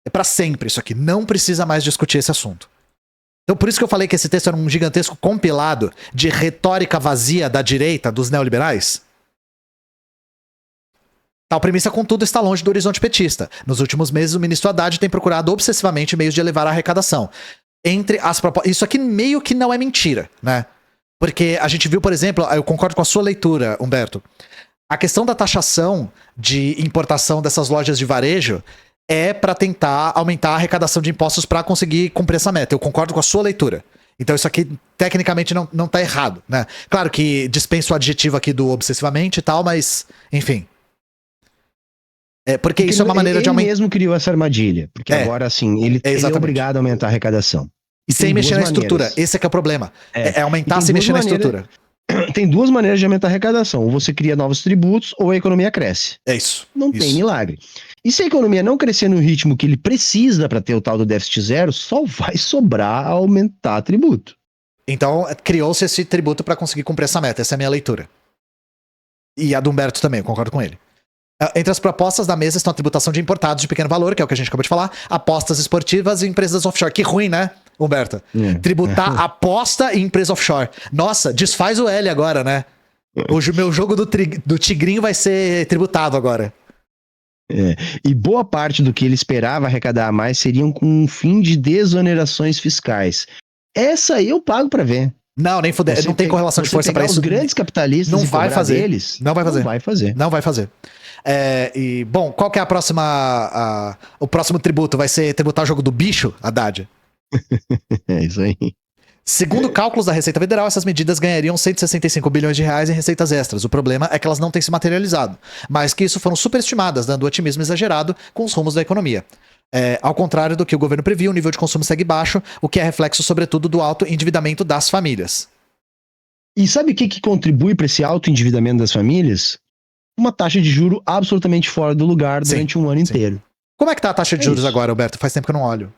[SPEAKER 1] É pra sempre isso aqui. Não precisa mais discutir esse assunto. Então por isso que eu falei que esse texto era um gigantesco compilado de retórica vazia da direita, dos neoliberais. Tal premissa, contudo, está longe do horizonte petista. Nos últimos meses, o ministro Haddad tem procurado obsessivamente meios de elevar a arrecadação. Entre as propostas... Isso aqui meio que não é mentira, né? Porque a gente viu, por exemplo, eu concordo com a sua leitura, Humberto, a questão da taxação de importação dessas lojas de varejo é para tentar aumentar a arrecadação de impostos para conseguir cumprir essa meta. Eu concordo com a sua leitura. Então isso aqui, tecnicamente, não tá errado, né? Claro que dispenso o adjetivo aqui do obsessivamente e tal, mas, enfim. Porque isso é uma maneira de aumentar...
[SPEAKER 2] Ele mesmo criou essa armadilha. Porque agora, assim, ele é obrigado a aumentar a arrecadação.
[SPEAKER 1] E sem mexer na estrutura. Esse é que é o problema. É aumentar sem mexer na estrutura.
[SPEAKER 2] Tem duas maneiras de aumentar a arrecadação. Ou você cria novos tributos, ou a economia cresce.
[SPEAKER 1] É isso.
[SPEAKER 2] Não tem milagre. E se a economia não crescer no ritmo que ele precisa para ter o tal do déficit zero, só vai sobrar aumentar tributo.
[SPEAKER 1] Então, criou-se esse tributo para conseguir cumprir essa meta. Essa é a minha leitura. E a do Humberto também, eu concordo com ele. Entre as propostas da mesa estão a tributação de importados de pequeno valor, que é o que a gente acabou de falar, apostas esportivas e empresas offshore. Que ruim, né, Humberto? Tributar aposta e empresa offshore. Nossa, desfaz o L agora, né? O meu jogo do Tigrinho vai ser tributado agora.
[SPEAKER 2] E boa parte do que ele esperava arrecadar a mais seriam com um fim de desonerações fiscais. Essa aí eu pago pra ver.
[SPEAKER 1] Não, nem fuder. Não tem correlação de força pra isso.
[SPEAKER 2] Os grandes capitalistas
[SPEAKER 1] não vai fazer.
[SPEAKER 2] Deles,
[SPEAKER 1] não vai fazer.
[SPEAKER 2] Não vai fazer.
[SPEAKER 1] Não vai fazer. Bom, qual que é a próxima... o próximo tributo? Vai ser tributar o jogo do bicho, Haddad?
[SPEAKER 2] É isso aí.
[SPEAKER 1] Segundo cálculos da Receita Federal, essas medidas ganhariam 165 bilhões de reais em receitas extras. O problema é que elas não têm se materializado, mas que isso foram superestimadas, dando otimismo exagerado com os rumos da economia. Ao contrário do que o governo previu, o nível de consumo segue baixo, o que é reflexo, sobretudo, do alto endividamento das famílias.
[SPEAKER 2] E sabe o que contribui para esse alto endividamento das famílias? Uma taxa de juro absolutamente fora do lugar durante um ano inteiro.
[SPEAKER 1] Como é que tá a taxa de juros agora, Alberto? Faz tempo que eu não olho.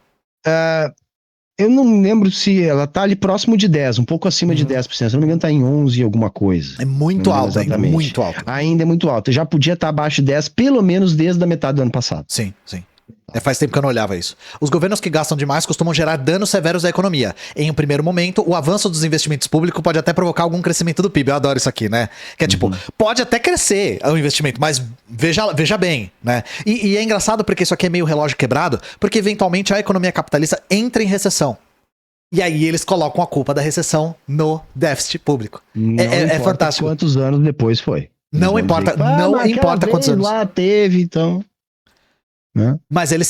[SPEAKER 2] Eu não lembro se ela tá ali próximo de 10, um pouco acima de 10%. Se não me engano, tá em 11 alguma coisa.
[SPEAKER 1] É muito alto ainda, muito alto.
[SPEAKER 2] Ainda é muito alto. Já podia estar abaixo de 10, pelo menos desde a metade do ano passado.
[SPEAKER 1] Sim. Faz tempo que eu não olhava isso. Os governos que gastam demais costumam gerar danos severos à economia. Em um primeiro momento, o avanço dos investimentos públicos pode até provocar algum crescimento do PIB. Eu adoro isso aqui, né? Que é tipo, pode até crescer o investimento, mas veja bem, né? E é engraçado porque isso aqui é meio relógio quebrado, porque eventualmente a economia capitalista entra em recessão. E aí eles colocam a culpa da recessão no déficit público. É fantástico.
[SPEAKER 2] Quantos anos depois foi?
[SPEAKER 1] Não importa, não importa quantos anos.
[SPEAKER 2] Lá teve, então...
[SPEAKER 1] Mas ele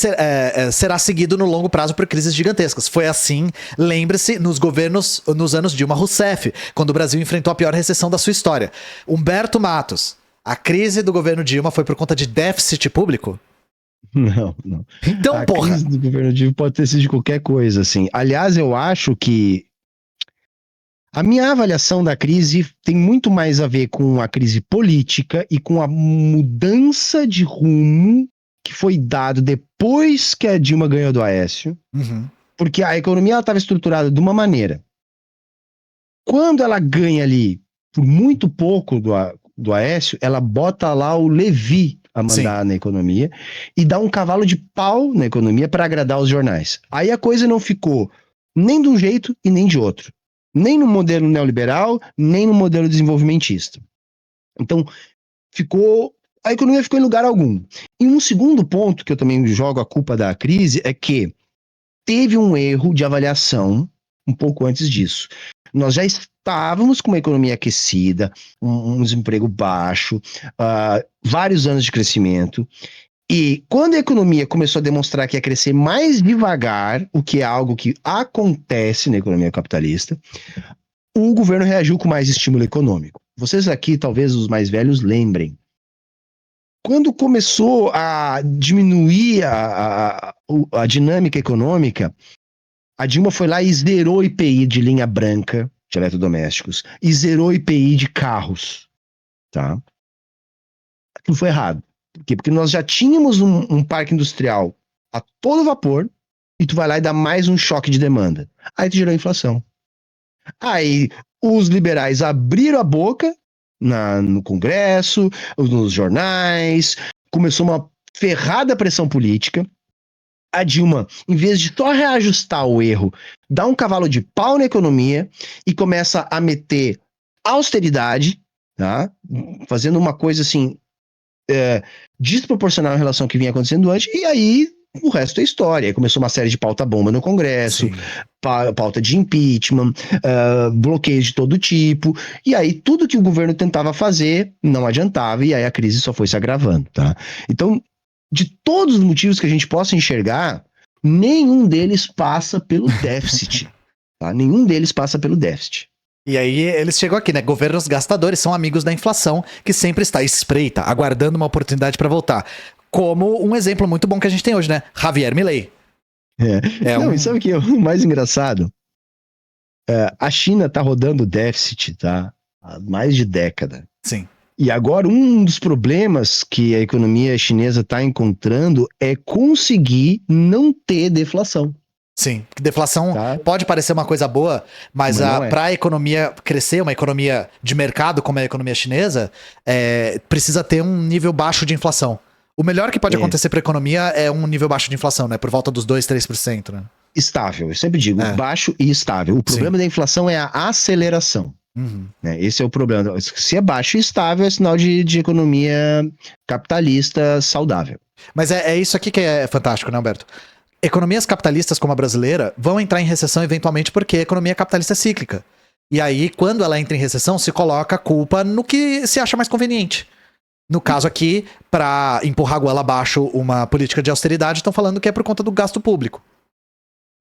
[SPEAKER 1] será seguido no longo prazo por crises gigantescas. Foi assim, lembre-se, nos governos, nos anos Dilma Rousseff, quando o Brasil enfrentou a pior recessão da sua história. Humberto Matos, a crise do governo Dilma foi por conta de déficit público?
[SPEAKER 2] Não.
[SPEAKER 1] Então,
[SPEAKER 2] a crise do governo Dilma pode ter sido de qualquer coisa, assim. Aliás, eu acho que a minha avaliação da crise tem muito mais a ver com a crise política e com a mudança de rumo que foi dado depois que a Dilma ganhou do Aécio, porque a economia estava estruturada de uma maneira. Quando ela ganha ali por muito pouco do Aécio, ela bota lá o Levi a mandar na economia e dá um cavalo de pau na economia para agradar os jornais. Aí a coisa não ficou nem de um jeito e nem de outro. Nem no modelo neoliberal, nem no modelo desenvolvimentista. Então, a economia ficou em lugar algum. E um segundo ponto que eu também jogo a culpa da crise é que teve um erro de avaliação um pouco antes disso. Nós já estávamos com uma economia aquecida, um desemprego baixo, vários anos de crescimento. E quando a economia começou a demonstrar que ia crescer mais devagar, o que é algo que acontece na economia capitalista, o governo reagiu com mais estímulo econômico. Vocês aqui, talvez os mais velhos, lembrem. Quando começou a diminuir a dinâmica econômica, a Dilma foi lá e zerou o IPI de linha branca de eletrodomésticos e zerou o IPI de carros. Tá? Aquilo foi errado. Por quê? Porque nós já tínhamos um parque industrial a todo vapor e tu vai lá e dá mais um choque de demanda. Aí tu gerou inflação. Aí os liberais abriram a boca no Congresso, nos jornais, começou uma ferrada pressão política. A Dilma, em vez de só reajustar o erro, dá um cavalo de pau na economia e começa a meter austeridade, tá? Fazendo uma coisa assim, desproporcional em relação ao que vinha acontecendo antes, e aí o resto é história. Aí começou uma série de pauta-bomba no Congresso, pauta de impeachment, bloqueios de todo tipo, e aí tudo que o governo tentava fazer não adiantava, e aí a crise só foi se agravando, tá? Então, de todos os motivos que a gente possa enxergar, nenhum deles passa pelo déficit, tá? Nenhum deles passa pelo déficit.
[SPEAKER 1] E aí eles chegam aqui, né? Governos gastadores são amigos da inflação, que sempre está espreita, aguardando uma oportunidade para voltar. Como um exemplo muito bom que a gente tem hoje, né? Javier Milei.
[SPEAKER 2] E sabe o que é o mais engraçado? A China tá rodando déficit, tá? Há mais de década.
[SPEAKER 1] Sim.
[SPEAKER 2] E agora um dos problemas que a economia chinesa está encontrando é conseguir não ter deflação.
[SPEAKER 1] Sim, deflação pode parecer uma coisa boa, mas para a economia crescer, uma economia de mercado como é a economia chinesa, precisa ter um nível baixo de inflação. O melhor que pode acontecer para a economia é um nível baixo de inflação, né? Por volta dos 2, 3%, né?
[SPEAKER 2] Estável, eu sempre digo, baixo e estável. O problema da inflação é a aceleração. Né? Esse é o problema. Se é baixo e estável, é sinal de economia capitalista saudável.
[SPEAKER 1] Mas é isso aqui que é fantástico, né, Alberto? Economias capitalistas como a brasileira vão entrar em recessão eventualmente porque a economia capitalista é cíclica. E aí, quando ela entra em recessão, se coloca a culpa no que se acha mais conveniente. No caso aqui, para empurrar a goela abaixo uma política de austeridade, estão falando que é por conta do gasto público.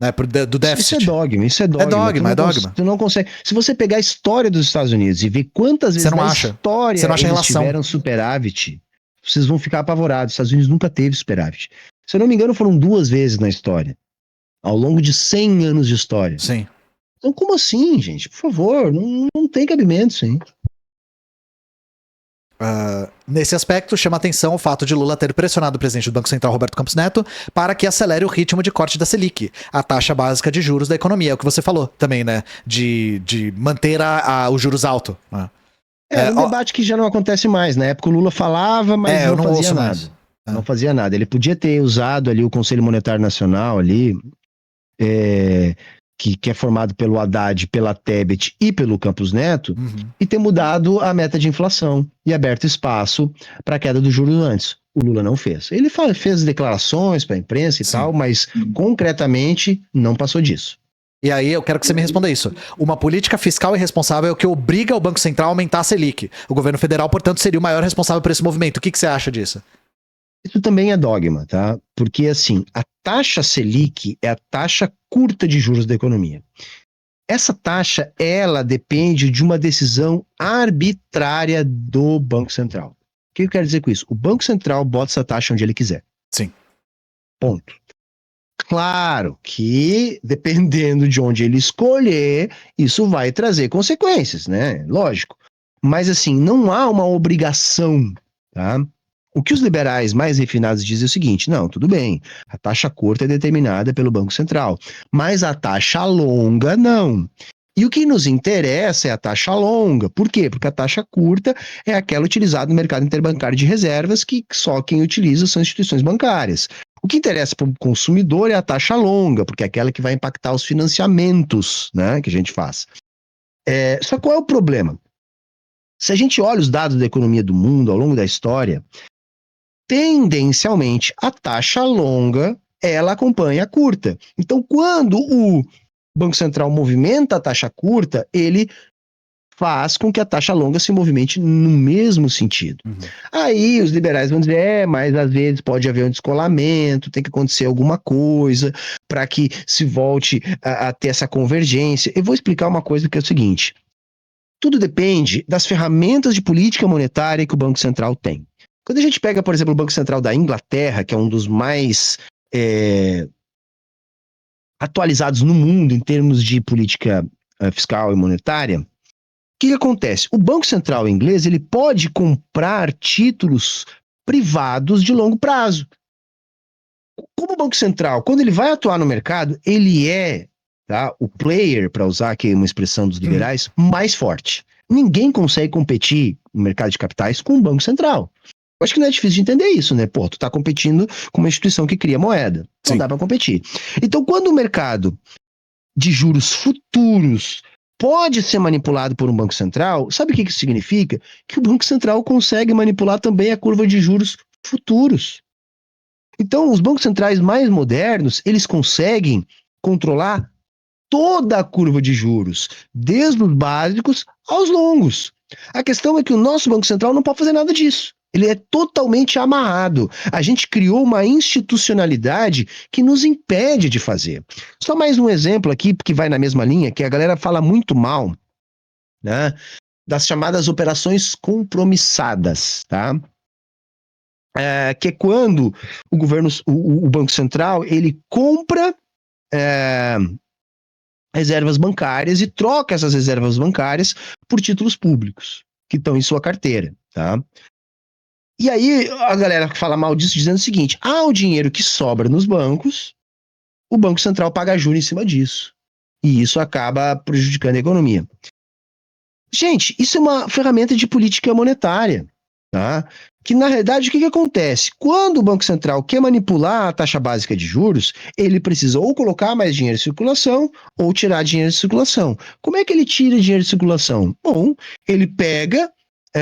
[SPEAKER 1] Né, do déficit.
[SPEAKER 2] Isso é dogma.
[SPEAKER 1] É dogma.
[SPEAKER 2] Tu não consegue. Se você pegar a história dos Estados Unidos e ver quantas vezes na história eles tiveram superávit, vocês vão ficar apavorados. Os Estados Unidos nunca teve superávit. Se eu não me engano, foram 2 vezes na história. Ao longo de 100 anos de história.
[SPEAKER 1] Sim.
[SPEAKER 2] Então, como assim, gente? Por favor, não tem cabimento, sim.
[SPEAKER 1] Nesse aspecto, chama atenção o fato de Lula ter pressionado o presidente do Banco Central, Roberto Campos Neto, para que acelere o ritmo de corte da Selic, a taxa básica de juros da economia. É o que você falou também, né? De manter os juros altos. Né?
[SPEAKER 2] Era um debate que já não acontece mais. Na época o Lula falava, mas
[SPEAKER 1] eu
[SPEAKER 2] não fazia
[SPEAKER 1] ouço
[SPEAKER 2] nada.
[SPEAKER 1] mais.
[SPEAKER 2] Não fazia nada. Ele podia ter usado ali o Conselho Monetário Nacional ali, que é formado pelo Haddad, pela Tebet e pelo Campos Neto, e ter mudado a meta de inflação e aberto espaço para a queda dos juros antes. O Lula não fez. Ele fez declarações para a imprensa e tal, mas concretamente não passou disso.
[SPEAKER 1] E aí eu quero que você me responda isso. Uma política fiscal irresponsável que obriga o Banco Central a aumentar a Selic. O governo federal, portanto, seria o maior responsável por esse movimento. O que você acha disso?
[SPEAKER 2] Isso também é dogma, tá? Porque, assim, a taxa Selic é a taxa curta de juros da economia. Essa taxa, ela depende de uma decisão arbitrária do Banco Central. O que eu quero dizer com isso? O Banco Central bota essa taxa onde ele quiser.
[SPEAKER 1] Sim.
[SPEAKER 2] Ponto. Claro que, dependendo de onde ele escolher, isso vai trazer consequências, né? Lógico. Mas, assim, não há uma obrigação, tá? O que os liberais mais refinados dizem é o seguinte: não, tudo bem, a taxa curta é determinada pelo Banco Central, mas a taxa longa não. E o que nos interessa é a taxa longa. Por quê? Porque a taxa curta é aquela utilizada no mercado interbancário de reservas, que só quem utiliza são instituições bancárias. O que interessa para o consumidor é a taxa longa, porque é aquela que vai impactar os financiamentos, né, que a gente faz. Só qual é o problema? Se a gente olha os dados da economia do mundo ao longo da história, tendencialmente a taxa longa ela acompanha a curta. Então, quando o Banco Central movimenta a taxa curta, ele faz com que a taxa longa se movimente no mesmo sentido. Aí os liberais vão dizer, mas às vezes pode haver um descolamento, tem que acontecer alguma coisa para que se volte a ter essa convergência. Eu vou explicar uma coisa que é o seguinte: tudo depende das ferramentas de política monetária que o Banco Central tem. Quando a gente pega, por exemplo, o Banco Central da Inglaterra, que é um dos mais atualizados no mundo em termos de política fiscal e monetária, o que acontece? O Banco Central inglês ele pode comprar títulos privados de longo prazo. Como o Banco Central, quando ele vai atuar no mercado, ele é o player, para usar aqui uma expressão dos liberais, mais forte. Ninguém consegue competir no mercado de capitais com o Banco Central. Eu acho que não é difícil de entender isso, né? Pô, tu tá competindo com uma instituição que cria moeda. Não dá para competir. Então, quando o mercado de juros futuros pode ser manipulado por um Banco Central, sabe o que isso significa? Que o Banco Central consegue manipular também a curva de juros futuros. Então, os bancos centrais mais modernos, eles conseguem controlar toda a curva de juros, desde os básicos aos longos. A questão é que o nosso Banco Central não pode fazer nada disso. Ele é totalmente amarrado. A gente criou uma institucionalidade que nos impede de fazer. Só mais um exemplo aqui, que vai na mesma linha, que a galera fala muito mal, né, das chamadas operações compromissadas, tá? Que é quando o governo, o Banco Central, ele compra reservas bancárias e troca essas reservas bancárias por títulos públicos que estão em sua carteira, tá? E aí a galera fala mal disso dizendo o seguinte: o dinheiro que sobra nos bancos, o Banco Central paga juros em cima disso. E isso acaba prejudicando a economia. Gente, isso é uma ferramenta de política monetária, tá? Que na realidade o que acontece? Quando o Banco Central quer manipular a taxa básica de juros, ele precisa ou colocar mais dinheiro em circulação ou tirar dinheiro de circulação. Como é que ele tira dinheiro de circulação? Bom, ele pega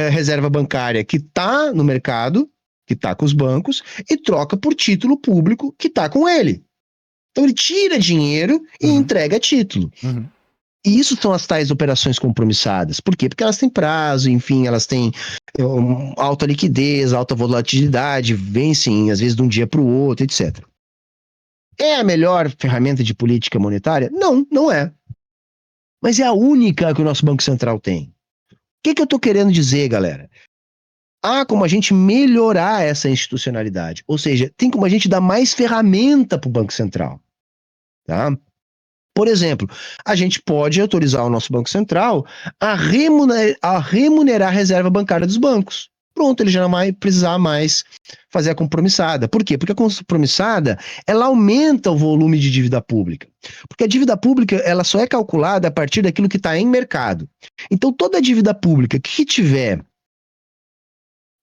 [SPEAKER 2] reserva bancária que está no mercado, que está com os bancos, e troca por título público que está com ele. Então ele tira dinheiro e entrega título. E isso são as tais operações compromissadas. Por quê? Porque elas têm prazo, enfim, elas têm alta liquidez, alta volatilidade, vencem às vezes de um dia para o outro, etc. É a melhor ferramenta de política monetária? Não, não é. Mas é a única que o nosso Banco Central tem. O que eu estou querendo dizer, galera? Há como a gente melhorar essa institucionalidade. Ou seja, tem como a gente dar mais ferramenta para o Banco Central. Tá? Por exemplo, a gente pode autorizar o nosso Banco Central a remunerar a reserva bancária dos bancos. Pronto, ele já não vai precisar mais fazer a compromissada. Por quê? Porque a compromissada, ela aumenta o volume de dívida pública. Porque a dívida pública, ela só é calculada a partir daquilo que está em mercado. Então, toda a dívida pública que tiver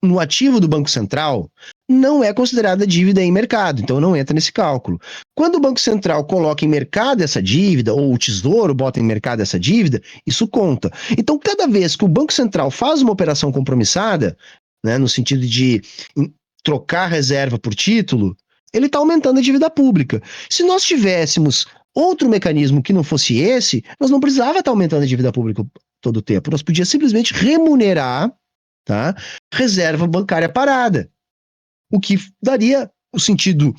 [SPEAKER 2] no ativo do Banco Central não é considerada dívida em mercado, então não entra nesse cálculo. Quando o Banco Central coloca em mercado essa dívida, ou o Tesouro bota em mercado essa dívida, isso conta. Então, cada vez que o Banco Central faz uma operação compromissada, né, no sentido de trocar reserva por título, ele está aumentando a dívida pública. Se nós tivéssemos outro mecanismo que não fosse esse, nós não precisava estar aumentando a dívida pública todo o tempo. Nós podíamos simplesmente remunerar, tá, reserva bancária parada, o que daria o sentido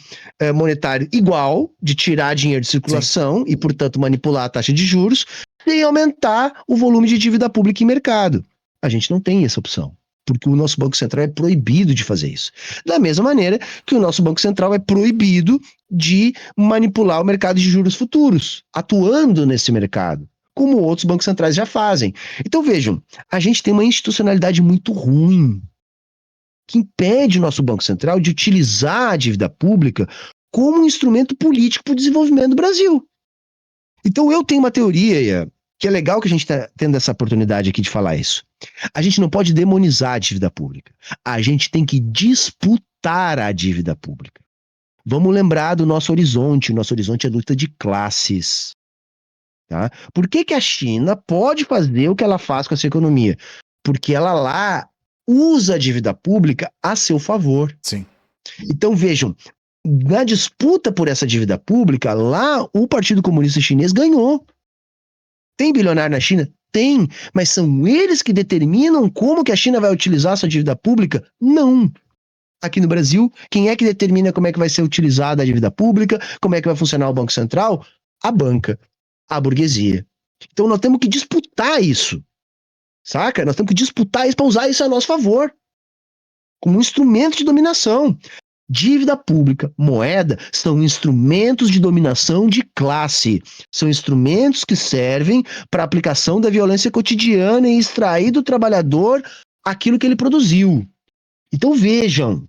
[SPEAKER 2] monetário igual, de tirar dinheiro de circulação e, portanto, manipular a taxa de juros, sem aumentar o volume de dívida pública em mercado. A gente não tem essa opção, porque o nosso Banco Central é proibido de fazer isso. Da mesma maneira que o nosso Banco Central é proibido de manipular o mercado de juros futuros, atuando nesse mercado, como outros bancos centrais já fazem. Então, vejam, a gente tem uma institucionalidade muito ruim, que impede o nosso Banco Central de utilizar a dívida pública como um instrumento político para o desenvolvimento do Brasil. Então, eu tenho uma teoria, que é legal que a gente está tendo essa oportunidade aqui de falar isso. A gente não pode demonizar a dívida pública. A gente tem que disputar a dívida pública. Vamos lembrar do nosso horizonte. O nosso horizonte é luta de classes. Tá? Por que a China pode fazer o que ela faz com essa economia? Porque ela lá usa a dívida pública a seu favor.
[SPEAKER 1] Sim.
[SPEAKER 2] Então, vejam, na disputa por essa dívida pública, lá o Partido Comunista Chinês ganhou. Tem bilionário na China? Tem, mas são eles que determinam como que a China vai utilizar a sua dívida pública? Não. Aqui no Brasil, quem é que determina como é que vai ser utilizada a dívida pública, como é que vai funcionar o Banco Central? A banca, a burguesia. Então nós temos que disputar isso. Saca? Nós temos que disputar isso para usar isso a nosso favor. Como um instrumento de dominação. Dívida pública, moeda, são instrumentos de dominação de classe. São instrumentos que servem para a aplicação da violência cotidiana e extrair do trabalhador aquilo que ele produziu. Então vejam,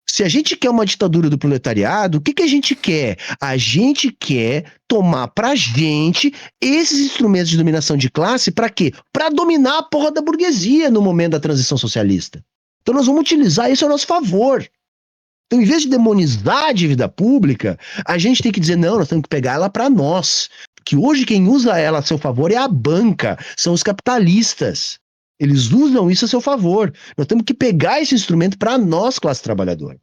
[SPEAKER 2] se a gente quer uma ditadura do proletariado, o que a gente quer? A gente quer tomar pra gente esses instrumentos de dominação de classe para quê? Para dominar a porra da burguesia no momento da transição socialista. Então nós vamos utilizar isso a nosso favor. Então, em vez de demonizar a dívida pública, a gente tem que dizer, não, nós temos que pegar ela para nós. Porque hoje quem usa ela a seu favor é a banca, são os capitalistas. Eles usam isso a seu favor. Nós temos que pegar esse instrumento para nós, classe trabalhadora.